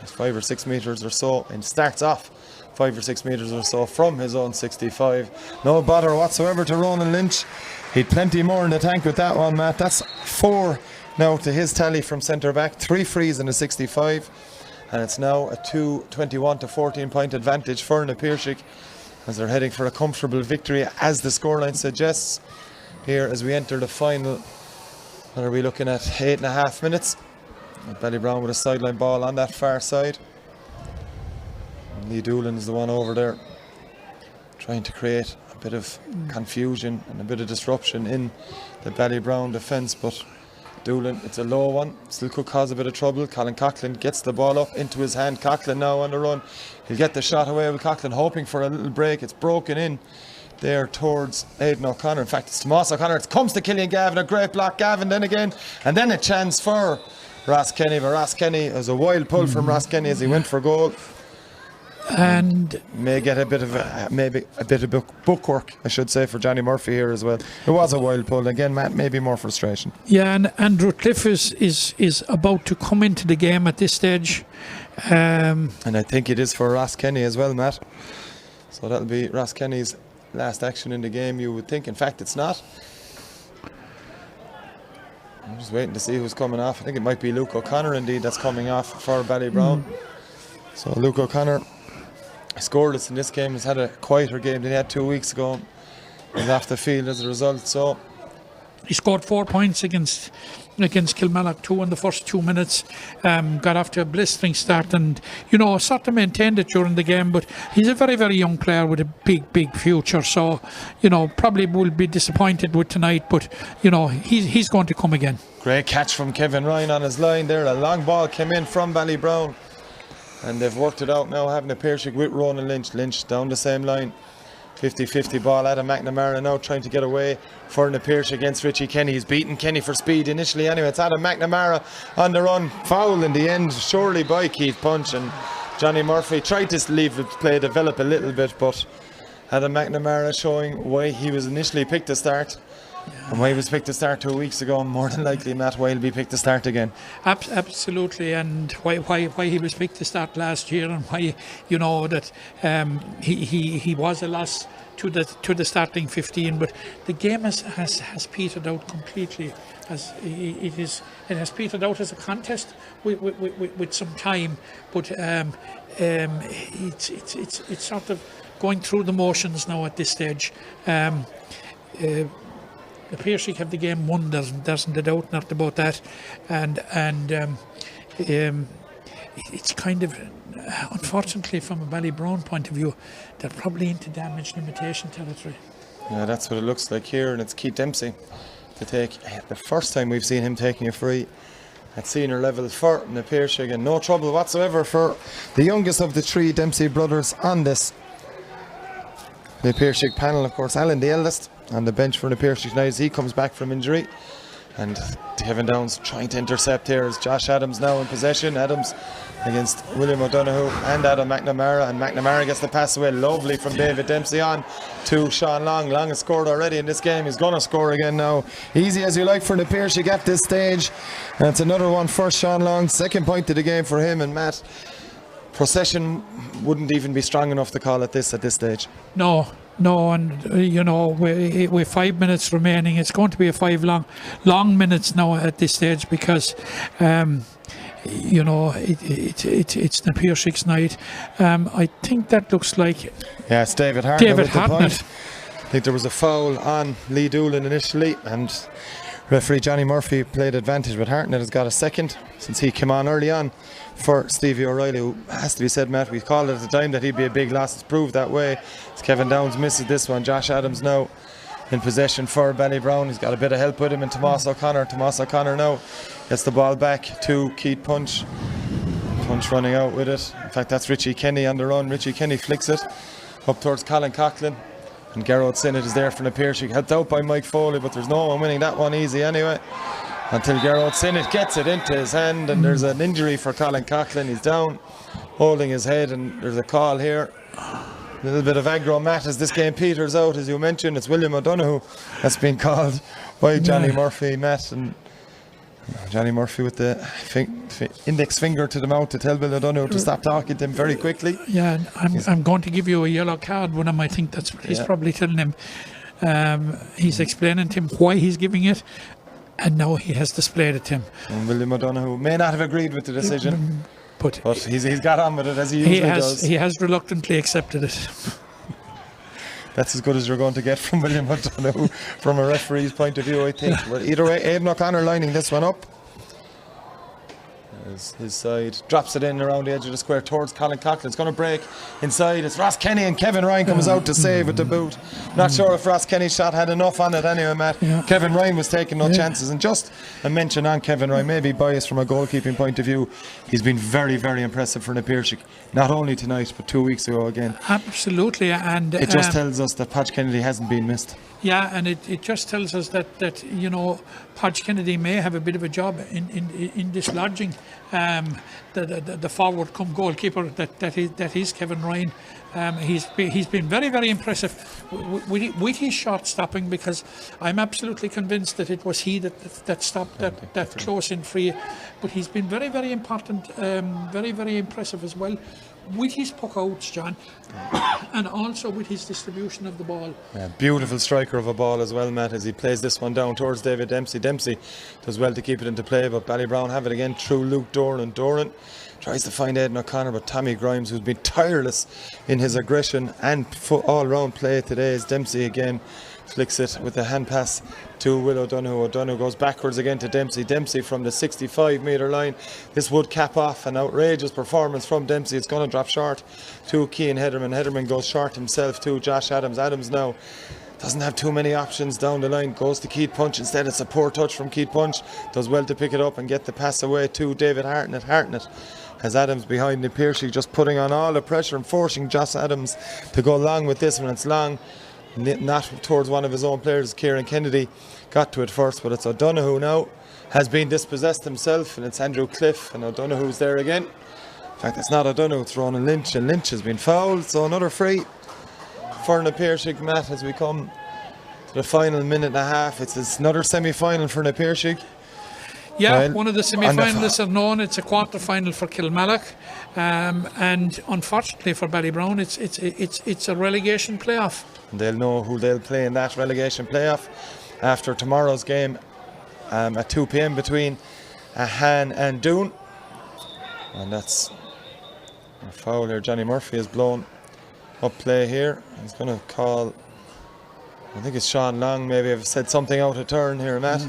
S1: It's 5 or 6 metres or so, and starts off 5 or 6 metres or so from his own 65. No bother whatsoever to Ronan Lynch. He'd plenty more in the tank with that one, Matt. That's 4 now to his tally from centre back, 3 frees and a 65. And it's now a 21 to 14 point advantage for Piarsaigh as they're heading for a comfortable victory, as the scoreline suggests. Here as we enter the final, what are we looking at, 8.5 minutes. Ballybrown with a sideline ball on that far side. And Lee Doolan is the one over there trying to create a bit of confusion and a bit of disruption in the Ballybrown defence, but Doolan, it's a low one, still could cause a bit of trouble. Colin Coughlin gets the ball up into his hand. Coughlin now on the run. He'll get the shot away with Coughlin, hoping for a little break. It's broken in there towards Aidan O'Connor. In fact, it's Tomas O'Connor. It comes to Killian Gavin, a great block. Gavin then again, and then a chance for Ross Kenny. But Ross Kenny, it was a wild pull from Ross Kenny as he went for goal. And may get a bit of bookwork, I should say, for Johnny Murphy here as well. It was a wild pull again, Matt. Maybe more frustration.
S2: Yeah, and Andrew Cliff is about to come into the game at this stage,
S1: and I think it is for Ross Kenny as well, Matt. So that'll be Ross Kenny's last action in the game, you would think. In fact, it's not. I'm just waiting to see who's coming off. I think it might be Luke O'Connor indeed that's coming off for Ballybrown. So Luke O'Connor, scoreless in this game, has had a quieter game than he had 2 weeks ago. He's off the field as a result. So
S2: he scored 4 points against Kilmallock 2 in the first 2 minutes. Got off to a blistering start, and sort of maintained it during the game. But he's a very, very young player with a big future. So probably will be disappointed with tonight. But he's going to come again.
S1: Great catch from Kevin Ryan on his line there. A long ball came in from Ballybrown. And they've worked it out now, having a Piarsaigh with Ronan Lynch. Lynch down the same line. 50-50 ball. Adam McNamara now trying to get away for Piarsaigh against Richie Kenny. He's beaten Kenny for speed initially anyway. It's Adam McNamara on the run. Foul in the end, surely by Keith Punch. And Johnny Murphy tried to leave the play develop a little bit, but Adam McNamara showing why he was initially picked to start. Yeah. And why he was picked to start 2 weeks ago, more than likely Matt Weil will be picked to start again.
S2: Absolutely, and why he was picked to start last year, and why that he was a loss to the starting 15, but the game has petered out completely. It has petered out as a contest with some time, but it's sort of going through the motions now at this stage. The Piarsaigh have the game won, there's no doubt not about that, and it's kind of, unfortunately from a Ballybrown point of view, they're probably into damage limitation territory.
S1: Yeah, that's what it looks like here, and it's Keith Dempsey to take the first time we've seen him taking a free at senior level for Piarsaigh, and no trouble whatsoever for the youngest of the 3 Dempsey brothers on this Piarsaigh panel. Of course, Alan, the eldest, on the bench for Piarsaigh tonight as he comes back from injury. And Kevin Downs trying to intercept here as Josh Adams now in possession. Adams against William O'Donoghue and Adam McNamara, and McNamara gets the pass away lovely from David Dempsey on to Sean Long. Long has scored already in this game, he's going to score again now. Easy as you like for the Piarsaigh at this stage, and it's another one for Sean Long, second point of the game for him. And Matt, possession wouldn't even be strong enough to call it this at this stage.
S2: No, and with 5 minutes remaining, it's going to be a 5 long minutes now at this stage, because it's the Piarsaigh night. I think that looks like
S1: it's David Hartnett with the
S2: Hartnett.
S1: point. I think there was a foul on Lee Doolan initially, and referee Johnny Murphy played advantage, but Hartnett has got a second since he came on early on for Stevie O'Reilly, who has to be said, Matt, we called it at the time that he'd be a big loss. It's proved that way as Kevin Downs misses this one. Josh Adams now in possession for Ballybrown. He's got a bit of help with him, and Tomas O'Connor now gets the ball back to Keith Punch running out with it. In fact, that's Richie Kenny on the run. Richie Kenny flicks it up towards Colin Coughlin, and Gerard Sinnott is there for the Piarsaigh, helped out by Mike Foley, but there's no one winning that one easy anyway until Gerard Sinnott gets it into his hand, and there's an injury for Colin Coughlin. He's down holding his head, and there's a call here. A little bit of aggro, Matt, as this game peters out. As you mentioned, it's William O'Donoghue that's been called by Johnny Murphy, Matt, and Johnny Murphy with the index finger to the mouth to tell Bill O'Donoghue to stop talking to him very quickly.
S2: Yeah, I'm going to give you a yellow card when I think that's what he's probably telling him. He's explaining to him why he's giving it, and now he has displayed it to him. And
S1: William O'Donoghue may not have agreed with the decision, but he's got on with it as he usually does.
S2: He has reluctantly accepted it.
S1: That's as good as you're going to get from William O'Donoghue from a referee's point of view, I think. But either way, Aidan O'Connor lining this one up. As his side drops it in around the edge of the square towards Colin Coughlin. It's going to break inside. It's Ross Kenny, and Kevin Ryan comes out to save with the boot. Not sure if Ross Kenny's shot had enough on it anyway, Matt. Kevin Ryan was taking no chances. And just a mention on Kevin Ryan, maybe biased from a goalkeeping point of view, he's been very, very impressive for the Piarsaigh. Not only tonight, but 2 weeks ago again.
S2: Absolutely, and
S1: it just tells us that Podge Kennedy hasn't been missed.
S2: Yeah, and it just tells us that Podge Kennedy may have a bit of a job in dislodging the forward come goalkeeper that is Kevin Ryan. He's been very, very impressive with his shot stopping, because I'm absolutely convinced that it was he that stopped that close in free. But he's been very, very important, very, very impressive as well with his puck outs, John, and also with his distribution of the ball.
S1: Yeah, beautiful striker of a ball as well, Matt, as he plays this one down towards David Dempsey. Dempsey does well to keep it into play, but Ballybrown have it again through Luke Doran. Doran tries to find Aidan O'Connor, but Tommy Grimes, who's been tireless in his aggression and all-round play today, as Dempsey again flicks it with a hand pass to Will O'Donoghue. O'Donoghue goes backwards again to Dempsey. Dempsey from the 65-metre line. This would cap off an outrageous performance from Dempsey. It's going to drop short to Cian Hederman. Hederman goes short himself to Josh Adams. Adams now doesn't have too many options down the line. Goes to Keith Punch instead. It's a poor touch from Keith Punch. Does well to pick it up and get the pass away to David Hartnett. Hartnett has Adams behind the Piarsaigh, just putting on all the pressure and forcing Josh Adams to go long with this one. It's long, not towards one of his own players. Kieran Kennedy got to it first, but it's O'Donoghue now. Has been dispossessed himself, and it's Andrew Cliff, and O'Donoghue's there again. In fact, it's not O'Donoghue, it's Ronan Lynch, and Lynch has been fouled, so another free for the Piarsaigh, Matt, as we come to the final minute and a half. It's another semi-final for the Piarsaigh.
S2: Yeah, one of the semi-finalists are known. It's a quarter-final for Kilmallock, and unfortunately for Ballybrown, it's a relegation playoff.
S1: And they'll know who they'll play in that relegation playoff after tomorrow's game at 2 p.m. between Han and Doon. And that's a foul here. Johnny Murphy has blown up play here. He's going to call, I think it's Sean Long, maybe have said something out of turn here, Matt.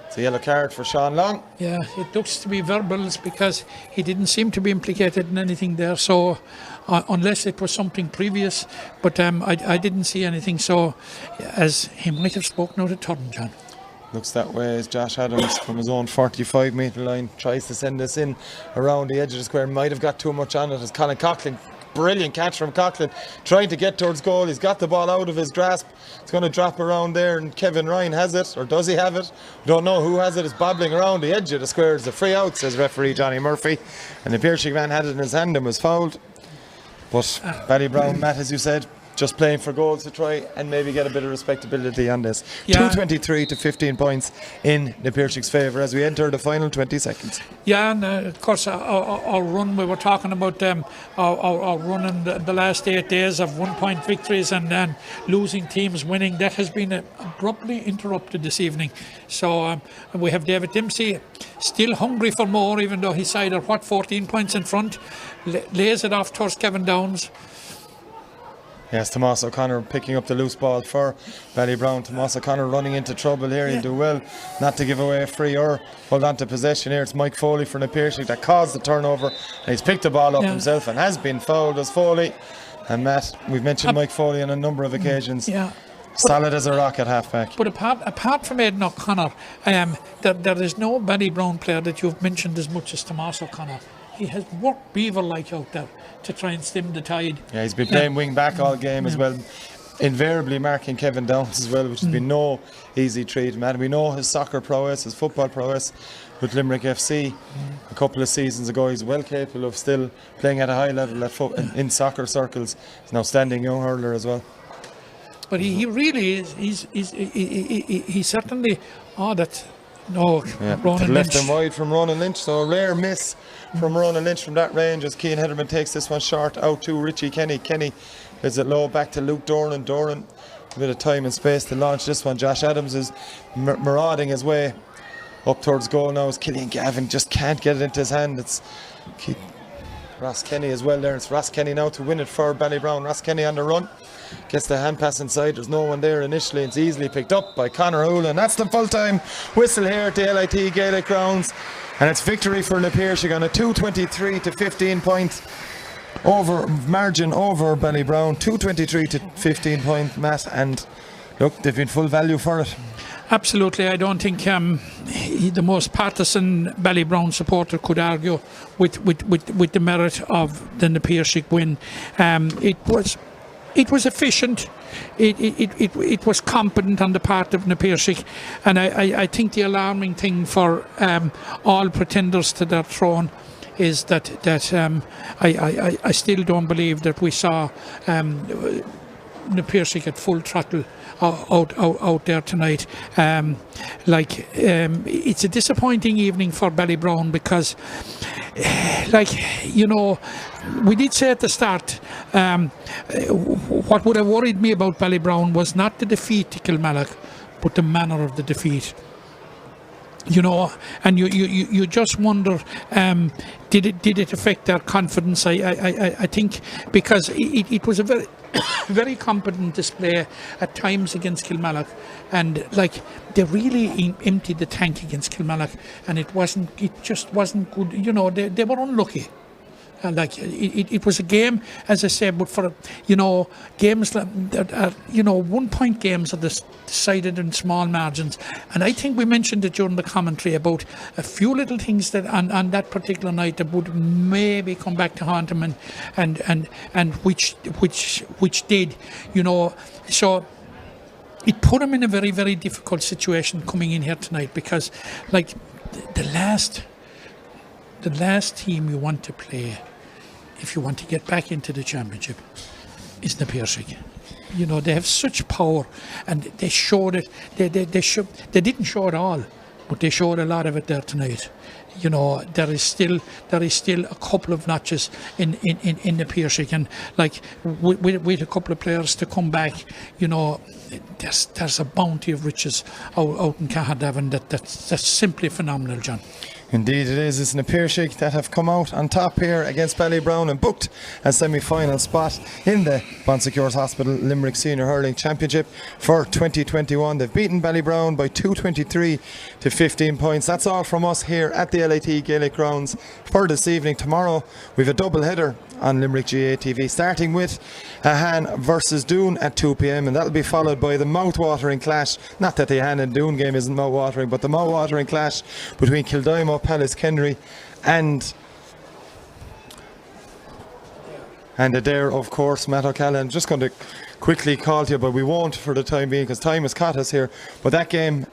S1: It's a yellow card for Sean Long.
S2: Yeah, it looks to be verbals, because he didn't seem to be implicated in anything there, so unless it was something previous, but I didn't see anything, so as he might have spoken out of turn, John.
S1: Looks that way as Josh Adams from his own 45-metre line tries to send this in around the edge of the square. Might have got too much on it as Colin Coughlin brilliant catch from Coughlin, trying to get towards goal. He's got the ball out of his grasp. It's going to drop around there, and Kevin Ryan has it, or does he have it? We don't know who has it. It's bobbling around the edge of the square. It's a free out, says referee Johnny Murphy, and the Piarsaigh man had it in his hand and was fouled. But Ballybrown, Matt, as you said, just playing for goals to try and maybe get a bit of respectability on this. 2:23 to 15 points in the Piarsaig's favour as we enter the final 20 seconds.
S2: Yeah, and of course our run, we were talking about our run in the last 8 days of 1-point victories and then losing teams winning. That has been abruptly interrupted this evening. So we have David Dempsey still hungry for more, even though he's either 14 points in front, lays it off towards Kevin Downs.
S1: Yes, Tomas O'Connor picking up the loose ball for Ballybrown. Tomas O'Connor running into trouble here. He'll do well not to give away a free or hold on to possession here. It's Mike Foley from the Piarsaigh that caused the turnover. And he's picked the ball up himself and has been fouled as Foley. And Matt, we've mentioned Mike Foley on a number of occasions.
S2: Yeah.
S1: Solid as a rock at halfback.
S2: But apart from Aidan O'Connor, there is no Ballybrown player that you've mentioned as much as Tomas O'Connor. He has worked beaver-like out there to try and stem the tide. Yeah,
S1: he's been playing wing back all game as well, invariably marking Kevin Downs as well, which has been no easy treat. Man, we know his soccer prowess, his football prowess with Limerick FC. A couple of seasons ago, he's well capable of still playing at a high level in soccer circles. He's an outstanding young hurler as well.
S2: But he really is. He certainly. Ronan
S1: left
S2: Lynch.
S1: and wide from Ronan Lynch, so a rare miss from Ronan Lynch from that range as Cian Hederman takes this one short out to Richie Kenny. Kenny is it low back to Luke Doran. Doran, a bit of time and space to launch this one. Josh Adams is marauding his way up towards goal now as Killian Gavin just can't get it into his hand. It's Ross Kenny as well there. It's Ross Kenny now to win it for Ballybrown. Ross Kenny on the run. Gets the hand pass inside. There's no one there initially. It's easily picked up by Conor Hoolan. That's the full-time whistle here at the LIT Gaelic grounds. And it's victory for the Piarsaigh on a 2:23 to 15 point margin over Ballybrown. 2:23 to 15 point, Matt. And look, they've been full value for it.
S2: Absolutely. I don't think the most partisan Ballybrown supporter could argue with the merit of the Piarsaigh win. It was efficient. It was competent on the part of Piarsaigh, and I think the alarming thing for all pretenders to that throne is that I still don't believe that we saw Piarsaigh at full throttle out there tonight. It's a disappointing evening for Ballybrown because, we did say at the start, what would have worried me about Ballybrown was not the defeat to Kilmallock, but the manner of the defeat. And you just wonder, did it affect their confidence? I think because it was a very very competent display at times against Kilmallock, and they really emptied the tank against Kilmallock, and it just wasn't good. They were unlucky. It was a game, as I said, but for games that are 1 point games are decided in small margins, and I think we mentioned it during the commentary about a few little things that on that particular night that would maybe come back to haunt them, and which did, so it put them in a very, very difficult situation coming in here tonight, because the last team you want to play if you want to get back into the championship is the Piarsaigh. They have such power, and they showed it. They didn't show it all, but they showed a lot of it there tonight. There is still a couple of notches in the Piarsaigh, and with a couple of players to come back, there's a bounty of riches out in Cahardavin that's simply phenomenal, John.
S1: Indeed it is. It's the Piarsaigh that have come out on top here against Ballybrown and booked a semi-final spot in the Bon Secours Hospital Limerick Senior Hurling Championship for 2021. They've beaten Ballybrown by 2:23 to 15 points. That's all from us here at the LIT Gaelic grounds for this evening. Tomorrow we've a double header on Limerick GA TV, starting with Ahan versus Doon at 2 p.m, and that'll be followed by the mouth-watering clash, not that the Ahan and Doon game isn't mouth-watering, but the mouth-watering clash between Kildimo, Pallis Kenry and And there, of course, Matt O'Callaghan. Just going to quickly call to you, but we won't for the time being because time has caught us here. But that game,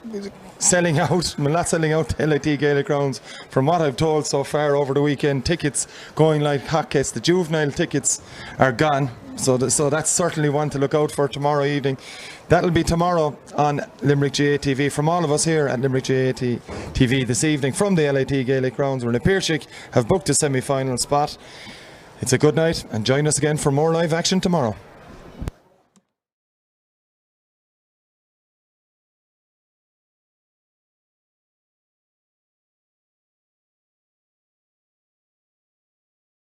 S1: selling out, well, not selling out the LIT Gaelic Grounds, from what I've told so far over the weekend, tickets going like hotcakes. The juvenile tickets are gone. So that's certainly one to look out for tomorrow evening. That'll be tomorrow on Limerick GA TV. From all of us here at Limerick GA TV this evening from the LIT Gaelic Grounds, where the Piarsaigh have booked a semi-final spot. It's a good night, and join us again for more live action tomorrow.